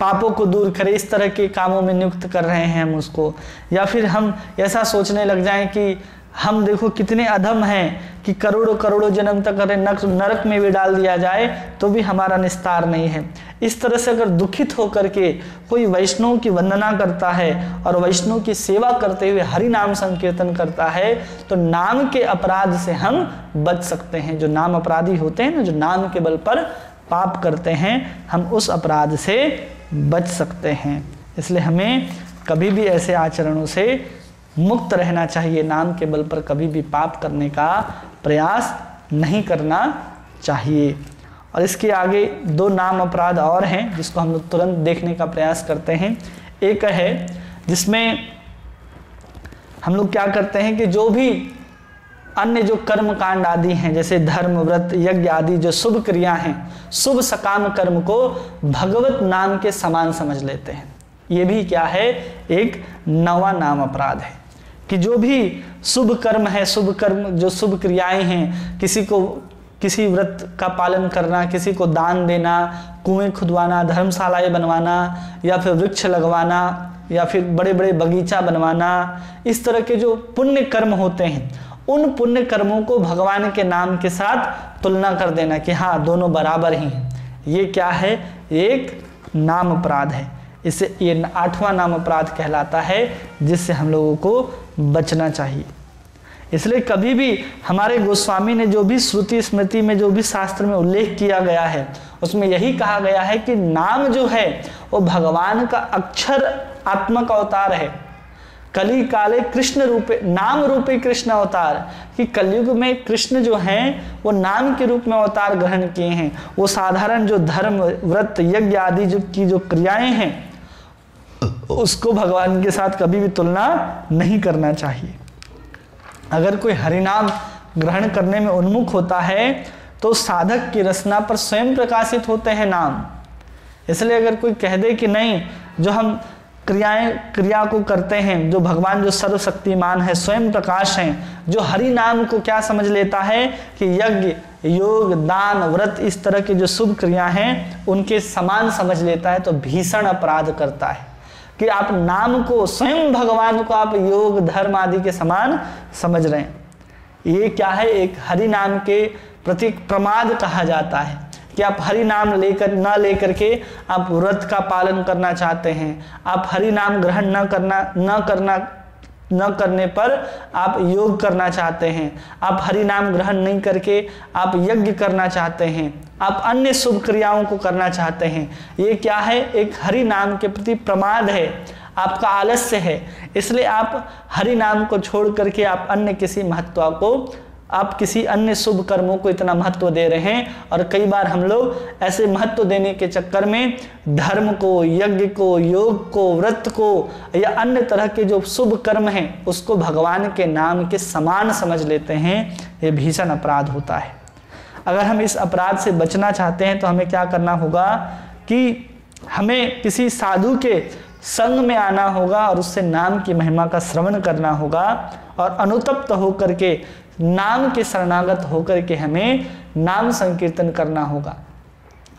पापों को दूर करे, इस तरह के कामों में नियुक्त कर रहे हैं हम उसको, या फिर हम ऐसा सोचने लग जाएं कि हम देखो कितने अधम हैं कि करोड़ों करोड़ों जन्म तक अगर नरक में भी डाल दिया जाए तो भी हमारा निस्तार नहीं है। इस तरह से अगर दुखित होकर के कोई वैष्णव की वंदना करता है और वैष्णव की सेवा करते हुए हरि नाम संकीर्तन करता है तो नाम के अपराध से हम बच सकते हैं। जो नाम अपराधी होते हैं ना, जो नाम के बल पर पाप करते हैं, हम उस अपराध से बच सकते हैं। इसलिए हमें कभी भी ऐसे आचरणों से मुक्त रहना चाहिए। नाम के बल पर कभी भी पाप करने का प्रयास नहीं करना चाहिए। और इसके आगे 2 नाम अपराध और हैं जिसको हम लोग तुरंत देखने का प्रयास करते हैं। एक है जिसमें हम लोग क्या करते हैं कि जो भी अन्य जो कर्म कांड आदि हैं, जैसे धर्म, व्रत, यज्ञ आदि जो शुभ क्रिया हैं, शुभ सकाम कर्म को भगवत नाम के समान समझ लेते हैं। ये भी क्या है, एक नवा नाम अपराध है कि जो भी शुभ कर्म है, शुभ कर्म जो शुभ क्रियाएं हैं, किसी व्रत का पालन करना, किसी को दान देना, कुएं खुदवाना, धर्मशालाएं बनवाना, या फिर वृक्ष लगवाना, या फिर बड़े बड़े बगीचा बनवाना, इस तरह के जो पुण्य कर्म होते हैं उन पुण्य कर्मों को भगवान के नाम के साथ तुलना कर देना कि हाँ दोनों बराबर ही हैं। ये क्या है, एक नाम अपराध है। इसे ये 8वां नाम अपराध कहलाता है जिससे हम लोगों को बचना चाहिए। इसलिए कभी भी हमारे गोस्वामी ने जो भी श्रुति स्मृति में जो भी शास्त्र में उल्लेख किया गया है उसमें यही कहा गया है कि नाम जो है वो भगवान का अक्षर आत्मक अवतार है। कली काले कृष्ण रूपे, नाम रूपे कृष्ण अवतार, कि कलयुग में कृष्ण जो हैं वो नाम के रूप में अवतार ग्रहण किए हैं। वो साधारण जो धर्म, व्रत, यज्ञ आदि जो क्रियाएं हैं उसको भगवान के साथ कभी भी तुलना नहीं करना चाहिए। अगर कोई हरिनाम ग्रहण करने में उन्मुख होता है तो साधक की रचना पर स्वयं प्रकाशित होते हैं नाम। इसलिए अगर कोई कह दे कि नहीं, जो हम क्रिया को करते हैं, जो भगवान जो सर्वशक्तिमान है, स्वयं प्रकाश हैं, जो हरि नाम को क्या समझ लेता है कि यज्ञ, योग, दान, व्रत, इस तरह की जो शुभ क्रिया हैं उनके समान समझ लेता है, तो भीषण अपराध करता है कि आप नाम को, स्वयं भगवान को आप योग, धर्म आदि के समान समझ रहे हैं। ये क्या है, एक हरि नाम के प्रतीक प्रमाद कहा जाता है कि आप हरि नाम लेकर के आप व्रत का पालन करना चाहते हैं, आप हरि नाम ग्रहण न करने पर आप योग करना चाहते हैं, आप हरि नाम ग्रहण नहीं करके आप यज्ञ करना चाहते हैं, आप अन्य शुभ क्रियाओं को करना चाहते हैं। ये क्या है? एक हरि नाम के प्रति प्रमाद है, आपका आलस्य है। इसलिए आप हरि नाम को छोड़ करके आप अन्य किसी महत्व को, आप किसी अन्य शुभ कर्मों को इतना महत्व दे रहे हैं। और कई बार हम लोग ऐसे महत्व देने के चक्कर में धर्म को, यज्ञ को, योग को, व्रत को या अन्य तरह के जो शुभ कर्म हैं उसको भगवान के नाम के समान समझ लेते हैं। ये भीषण अपराध होता है। अगर हम इस अपराध से बचना चाहते हैं तो हमें क्या करना होगा कि हमें किसी साधु के संग में आना होगा और उससे नाम की महिमा का श्रवण करना होगा और अनुतप्त होकर के नाम के शरणागत होकर के हमें नाम संकीर्तन करना होगा।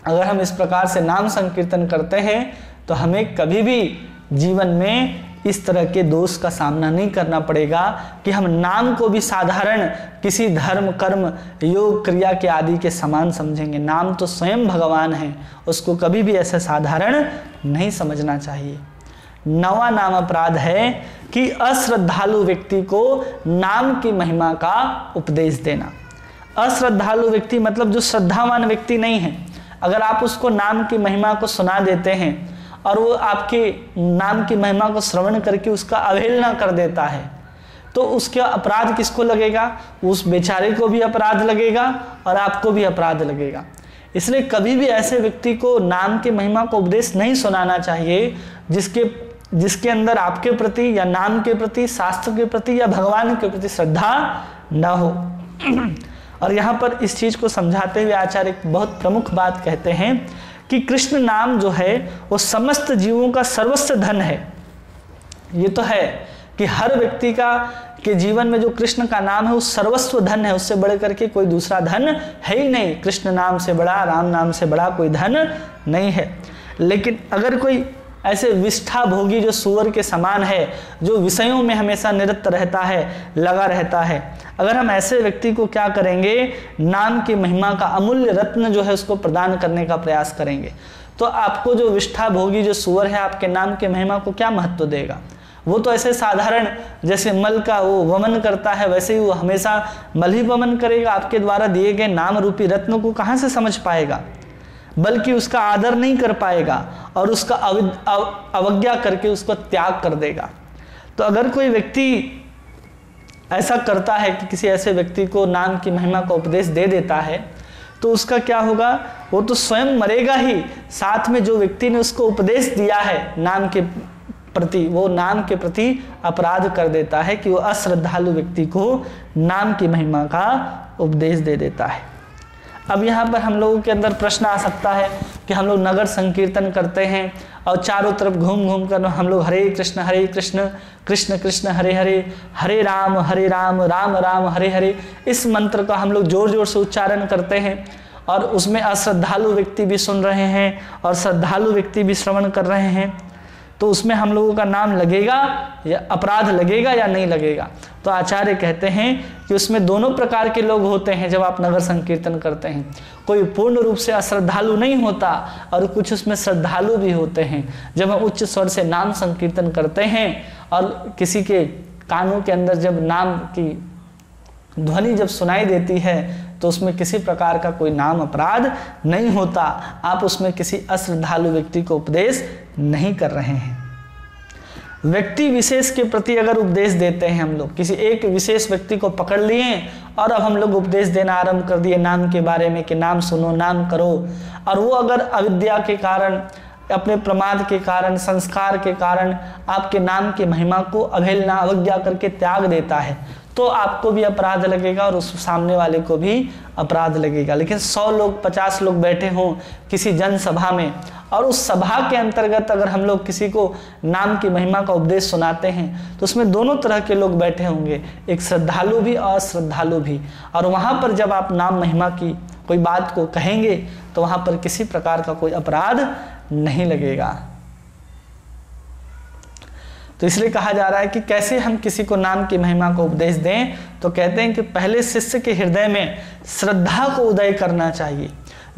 अगर हम इस प्रकार से नाम संकीर्तन करते हैं तो हमें कभी भी जीवन में इस तरह के दोष का सामना नहीं करना पड़ेगा कि हम नाम को भी साधारण किसी धर्म, कर्म, योग, क्रिया के आदि के समान समझेंगे। नाम तो स्वयं भगवान है, उसको कभी भी ऐसा साधारण नहीं समझना चाहिए। 9वां नाम अपराध है कि अश्रद्धालु व्यक्ति को नाम की महिमा का उपदेश देना। अश्रद्धालु व्यक्ति मतलब जो श्रद्धावान व्यक्ति नहीं है, अगर आप उसको नाम की महिमा को सुना देते हैं और वो आपके नाम की महिमा को श्रवण करके उसका अवहेलना कर देता है तो उसका अपराध किसको लगेगा? उस बेचारे को भी अपराध लगेगा और आपको भी अपराध लगेगा। इसलिए कभी भी ऐसे व्यक्ति को नाम की महिमा को उपदेश नहीं सुनाना चाहिए जिसके अंदर आपके प्रति या नाम के प्रति, शास्त्र के प्रति या भगवान के प्रति श्रद्धा न हो। और यहाँ पर इस चीज को समझाते हुए आचार्य एक बहुत प्रमुख बात कहते हैं कि कृष्ण नाम जो है वो समस्त जीवों का सर्वस्व धन है। ये तो है कि हर व्यक्ति के जीवन में जो कृष्ण का नाम है वो सर्वस्व धन है, उससे बढ़ करके कोई दूसरा धन है ही नहीं। कृष्ण नाम से बड़ा, राम नाम से बड़ा कोई धन नहीं है। लेकिन अगर कोई ऐसे विष्ठा भोगी जो सूअर के समान है, जो विषयों में हमेशा निरत रहता है, लगा रहता है, अगर हम ऐसे व्यक्ति को क्या करेंगे, नाम की महिमा का अमूल्य रत्न जो है उसको प्रदान करने का प्रयास करेंगे, तो आपको जो विष्ठा भोगी जो सूअर है आपके नाम की महिमा को क्या महत्व देगा? वो तो ऐसे साधारण जैसे मल का वो वमन करता है वैसे ही वो हमेशा मल ही वमन करेगा। आपके द्वारा दिए गए नाम रूपी रत्न को कहाँ से समझ पाएगा, बल्कि उसका आदर नहीं कर पाएगा और उसका अवज्ञा करके उसको त्याग कर देगा। तो अगर कोई व्यक्ति ऐसा करता है कि किसी ऐसे व्यक्ति को नाम की महिमा का उपदेश दे देता है तो उसका क्या होगा? वो तो स्वयं मरेगा ही, साथ में जो व्यक्ति ने उसको उपदेश दिया है नाम के प्रति, वो नाम के प्रति अपराध कर देता है कि वो अश्रद्धालु व्यक्ति को नाम की महिमा का उपदेश दे देता है। अब यहाँ पर हम लोगों के अंदर प्रश्न आ सकता है कि हम लोग नगर संकीर्तन करते हैं और चारों तरफ घूम घूम कर हम लोग हरे कृष्ण कृष्ण कृष्ण हरे हरे, हरे राम राम राम हरे हरे, इस मंत्र का हम लोग जोर जोर से उच्चारण करते हैं और उसमें अश्रद्धालु व्यक्ति भी सुन रहे हैं और श्रद्धालु व्यक्ति भी श्रवण कर रहे हैं, तो उसमें हम लोगों का नाम लगेगा या अपराध लगेगा या नहीं लगेगा? तो आचार्य कहते हैं कि उसमें दोनों प्रकार के लोग होते हैं। जब आप नगर संकीर्तन करते हैं कोई पूर्ण रूप से अश्रद्धालु नहीं होता और कुछ उसमें श्रद्धालु भी होते हैं। जब हम उच्च स्वर से नाम संकीर्तन करते हैं और किसी के कानों के अंदर जब नाम की ध्वनि जब सुनाई देती है तो उसमें किसी प्रकार का कोई नाम अपराध नहीं होता। आप उसमें किसी अश्रद्धालु व्यक्ति को उपदेश नहीं कर रहे हैं। व्यक्ति विशेष के प्रति अगर उपदेश देते हैं, हम लोग किसी एक विशेष व्यक्ति को पकड़ लिए और अब हम लोग उपदेश देना आरंभ कर दिए नाम के बारे में कि नाम सुनो, नाम करो, और वो अगर अविद्या के कारण, अपने प्रमाद के कारण, संस्कार के कारण आपके नाम की महिमा को अवहेलना, अवज्ञा करके त्याग देता है, तो आपको भी अपराध लगेगा और उस सामने वाले को भी अपराध लगेगा। लेकिन 100 लोग, 50 लोग बैठे हों किसी जनसभा में और उस सभा के अंतर्गत अगर हम लोग किसी को नाम की महिमा का उपदेश सुनाते हैं तो उसमें दोनों तरह के लोग बैठे होंगे, एक श्रद्धालु भी और अश्रद्धालु भी, और वहाँ पर जब आप नाम महिमा की कोई बात को कहेंगे तो वहाँ पर किसी प्रकार का कोई अपराध नहीं लगेगा। तो इसलिए कहा जा रहा है कि कैसे हम किसी को नाम की महिमा को उपदेश दें, तो कहते हैं कि पहले शिष्य के हृदय में श्रद्धा को उदय करना चाहिए।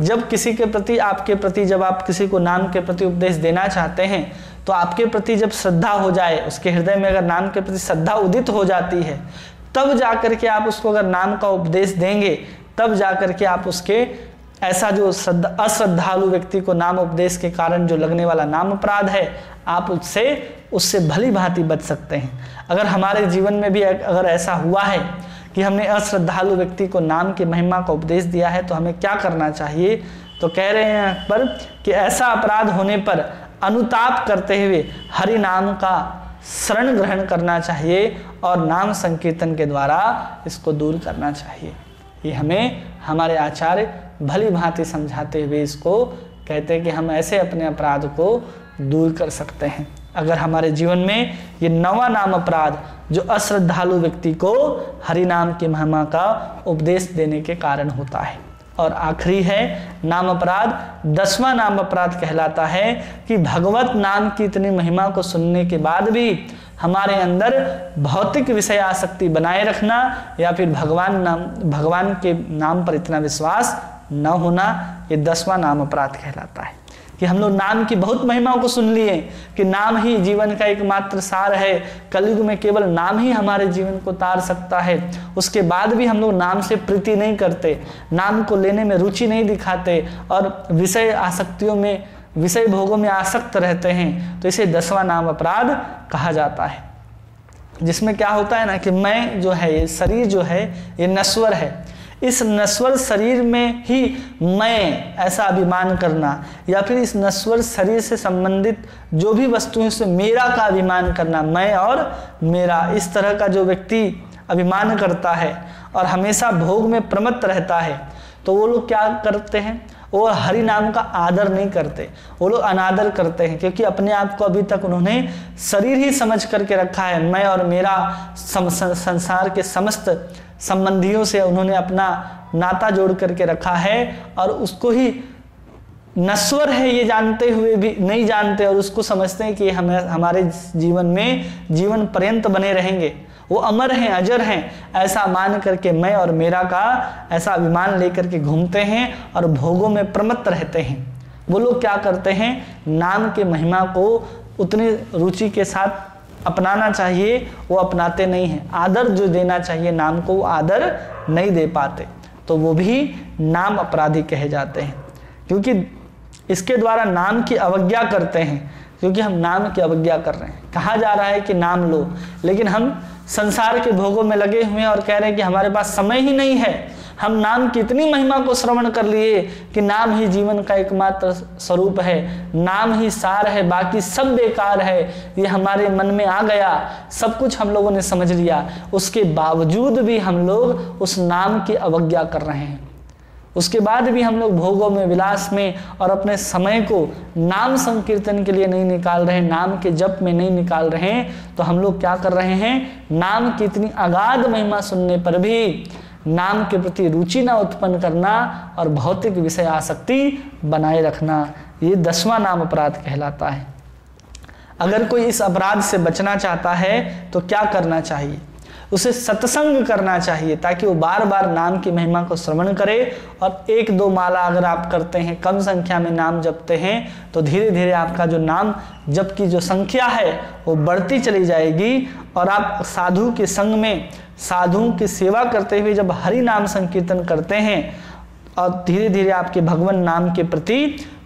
जब किसी के प्रति, आपके प्रति, जब आप किसी को नाम के प्रति उपदेश देना चाहते हैं, तो आपके प्रति जब श्रद्धा हो जाए, उसके हृदय में अगर नाम के प्रति श्रद्धा उदित हो जाती है, तब जाकर के आप उसको अगर नाम का उपदेश देंगे, तब जाकर के आप उसके ऐसा जो अश्रद्धालु व्यक्ति को नाम उपदेश के कारण जो लगने वाला नाम अपराध है, आप उससे भली भांति बच सकते हैं। अगर हमारे जीवन में भी अगर ऐसा हुआ है कि हमने अश्रद्धालु व्यक्ति को नाम की महिमा का उपदेश दिया है, तो हमें क्या करना चाहिए? तो कह रहे हैं पर कि ऐसा अपराध होने पर अनुताप करते हुए हरि नाम का शरण ग्रहण करना चाहिए और नाम संकीर्तन के द्वारा इसको दूर करना चाहिए। ये हमें हमारे आचार्य भली भांति समझाते हुए इसको कहते हैं कि हम ऐसे अपने अपराध को दूर कर सकते हैं। अगर हमारे जीवन में ये 9वां नाम अपराध जो अश्रद्धालु व्यक्ति को हरि नाम की महिमा का उपदेश देने के कारण होता है। और आखिरी है नाम अपराध, 10वां नाम अपराध कहलाता है कि भगवत नाम की इतनी महिमा को सुनने के बाद भी हमारे अंदर भौतिक विषय आसक्ति बनाए रखना, या फिर भगवान के नाम पर इतना विश्वास न होना, ये 10वां नाम अपराध कहलाता है। कि हम लोग नाम की बहुत महिमाओं को सुन लिए कि नाम ही जीवन का एकमात्र सार है, कलयुग में केवल नाम ही हमारे जीवन को तार सकता है, उसके बाद भी हम लोग नाम से प्रीति नहीं करते, नाम को लेने में रुचि नहीं दिखाते और विषय आसक्तियों में, विषय भोगों में आसक्त रहते हैं, तो इसे 10वां नाम अपराध कहा जाता है। जिसमें क्या होता है ना कि मैं जो है, ये शरीर जो है ये नश्वर है, इस नश्वर शरीर में ही मैं ऐसा अभिमान करना, या फिर इस नश्वर शरीर से संबंधित जो भी वस्तु है उससे मेरा का अभिमान करना, मैं और मेरा, इस तरह का जो व्यक्ति अभिमान करता है और हमेशा भोग में प्रमत्त रहता है, तो वो लोग क्या करते हैं? वो हरि नाम का आदर नहीं करते, वो लोग अनादर करते हैं, क्योंकि अपने आप को अभी तक उन्होंने शरीर ही समझ करके रखा है। मैं और मेरा संसार के समस्त संबंधियों से उन्होंने अपना नाता जोड़ करके रखा है और उसको ही नश्वर है ये जानते हुए भी नहीं जानते, और उसको समझते हैं कि हमें हमारे जीवन में जीवन पर्यंत बने रहेंगे, वो अमर हैं, अजर हैं, ऐसा मान करके मैं और मेरा का ऐसा अभिमान लेकर के घूमते हैं और भोगों में प्रमत्त रहते हैं। वो लोग क्या करते हैं? नाम के महिमा को उतनी रुचि के साथ अपनाना चाहिए, वो अपनाते नहीं हैं। आदर जो देना चाहिए नाम को, वो आदर नहीं दे पाते, तो वो भी नाम अपराधी कहे जाते हैं, क्योंकि इसके द्वारा नाम की अवज्ञा करते हैं, क्योंकि हम नाम की अवज्ञा कर रहे हैं। कहा जा रहा है कि नाम लो, लेकिन हम संसार के भोगों में लगे हुए हैं और कह रहे हैं कि हमारे पास समय ही नहीं है। हम नाम की इतनी महिमा को श्रवण कर लिए कि नाम ही जीवन का एकमात्र स्वरूप है, नाम ही सार है, बाकी सब बेकार है, ये हमारे मन में आ गया, सब कुछ हम लोगों ने समझ लिया, उसके बावजूद भी हम लोग उस नाम की अवज्ञा कर रहे हैं। उसके बाद भी हम लोग भोगों में, विलास में और अपने समय को नाम संकीर्तन के लिए नहीं निकाल रहे, नाम के जप में नहीं निकाल रहे हैं, तो हम लोग क्या कर रहे हैं? नाम की इतनी अगाध महिमा सुनने पर भी नाम के प्रति रुचि ना उत्पन्न करना और भौतिक विषय आसक्ति बनाए रखना, ये 10वां नाम अपराध कहलाता है। अगर कोई इस अपराध से बचना चाहता है तो क्या करना चाहिए? उसे सत्संग करना चाहिए, ताकि वो बार बार नाम की महिमा को श्रवण करे, और 1-2 माला अगर आप करते हैं, कम संख्या में नाम जपते हैं, तो धीरे धीरे आपका जो नाम जप की जो संख्या है वो बढ़ती चली जाएगी, और आप साधु के संग में, साधुओं की सेवा करते हुए जब हरि नाम संकीर्तन करते हैं, और धीरे धीरे आपके भगवान नाम के प्रति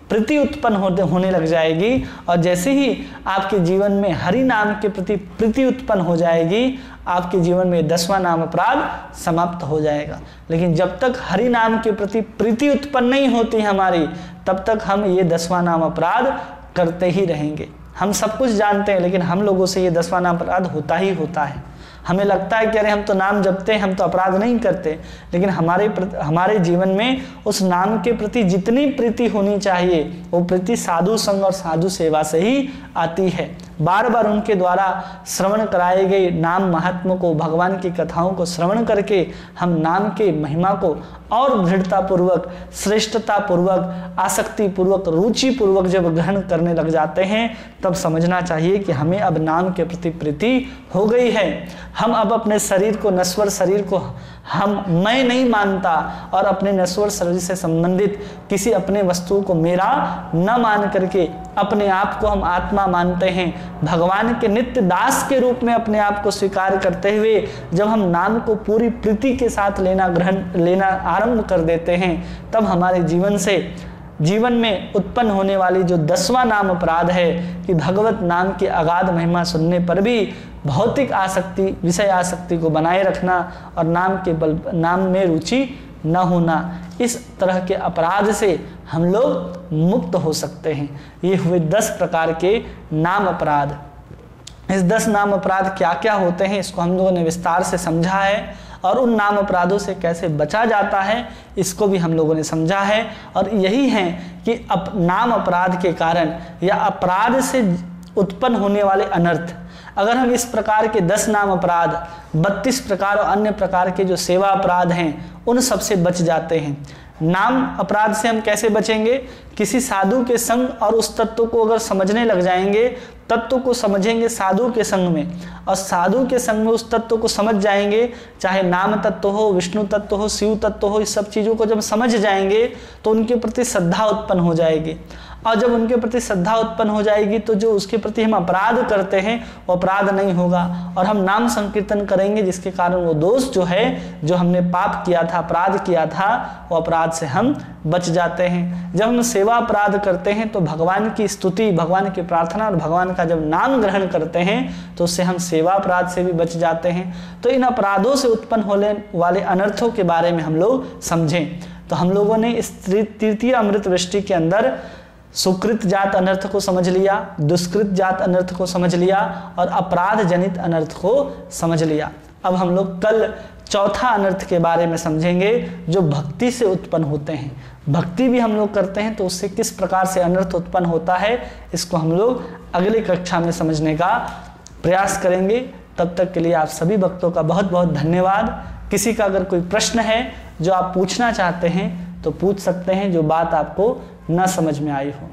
प्रीति उत्पन्न होने लग जाएगी, और जैसे ही आपके जीवन में हरि नाम के प्रति प्रीति उत्पन्न हो जाएगी, आपके जीवन में 10वां नाम अपराध समाप्त हो जाएगा। लेकिन जब तक हरि नाम के प्रति प्रीति उत्पन्न नहीं होती हमारी, तब तक हम ये 10वां नाम अपराध करते ही रहेंगे। हम सब कुछ जानते हैं, लेकिन हम लोगों से ये 10वां नाम अपराध होता ही होता है। हमें लगता है कि अरे हम तो नाम जपते हैं, हम तो अपराध नहीं करते, लेकिन हमारे जीवन में उस नाम के प्रति जितनी प्रीति होनी चाहिए, वो प्रीति साधु संग और साधु सेवा से ही आती है। बार बार उनके द्वारा श्रवण कराए गए नाम महात्मा को, भगवान की कथाओं को श्रवण करके हम नाम के महिमा को और दृढ़तापूर्वक, श्रेष्ठतापूर्वक, आसक्तिपूर्वक, रुचिपूर्वक जब ग्रहण करने लग जाते हैं, तब समझना चाहिए कि हमें अब नाम के प्रति प्रीति हो गई है। हम अब अपने शरीर को, नश्वर शरीर को मैं नहीं मानता और अपने नश्वर शरीर से संबंधित किसी अपने वस्तु को मेरा न मान करके अपने आप को हम आत्मा मानते हैं। भगवान के नित्य दास के रूप में अपने आप को स्वीकार करते हुए जब हम नाम को पूरी प्रीति के साथ लेना आरंभ कर देते हैं, तब हमारे जीवन में उत्पन्न होने वाली जो 10वां नाम अपराध है कि भगवत नाम की अगाध महिमा सुनने पर भी भौतिक आसक्ति, विषय आसक्ति को बनाए रखना और नाम में रुचि न होना, इस तरह के अपराध से हम लोग मुक्त हो सकते हैं। ये हुए 10 प्रकार के नाम अपराध। इस 10 नाम अपराध क्या क्या होते हैं, इसको हम लोगों ने विस्तार से समझा है और उन नाम अपराधों से कैसे बचा जाता है इसको भी हम लोगों ने समझा है। और यही है कि नाम अपराध के कारण या अपराध से उत्पन्न होने वाले अनर्थ, अगर हम इस प्रकार के 10 नाम अपराध, 32 प्रकार और अन्य प्रकार के जो सेवा अपराध हैं, उन सब से बच जाते हैं। नाम अपराध से हम कैसे बचेंगे? किसी साधु के संग और उस तत्व को अगर समझने लग जाएंगे, तत्व को समझेंगे साधु के संग में और साधु के संग में उस तत्व को समझ जाएंगे, चाहे नाम तत्व हो, विष्णु तत्व हो, शिव तत्व हो, इस सब चीज़ों को जब समझ जाएंगे तो उनके प्रति श्रद्धा उत्पन्न हो जाएगी। और जब उनके प्रति श्रद्धा उत्पन्न हो जाएगी तो जो उसके प्रति हम अपराध करते हैं वो अपराध नहीं होगा और हम नाम संकीर्तन करेंगे, जिसके कारण वो दोष जो है, जो हमने पाप किया था, अपराध किया था, वो अपराध से हम बच जाते हैं। जब हम सेवा अपराध करते हैं तो भगवान की स्तुति, भगवान की प्रार्थना और भगवान का जब नाम ग्रहण करते हैं तो उससे हम सेवा अपराध से भी बच जाते हैं। तो इन अपराधों से उत्पन्न होने वाले अनर्थों के बारे में हम लोग समझें। तो हम लोगों ने इस तृतीय अमृत वृष्टि के अंदर सुकृत जात अनर्थ को समझ लिया, दुष्कृत जात अनर्थ को समझ लिया और अपराध जनित अनर्थ को समझ लिया। अब हम लोग कल चौथा अनर्थ के बारे में समझेंगे जो भक्ति से उत्पन्न होते हैं। भक्ति भी हम लोग करते हैं तो उससे किस प्रकार से अनर्थ उत्पन्न होता है, इसको हम लोग अगली कक्षा में समझने का प्रयास करेंगे। तब तक के लिए आप सभी भक्तों का बहुत बहुत धन्यवाद। किसी का अगर कोई प्रश्न है जो आप पूछना चाहते हैं तो पूछ सकते हैं, जो बात आपको न समझ में आई हो।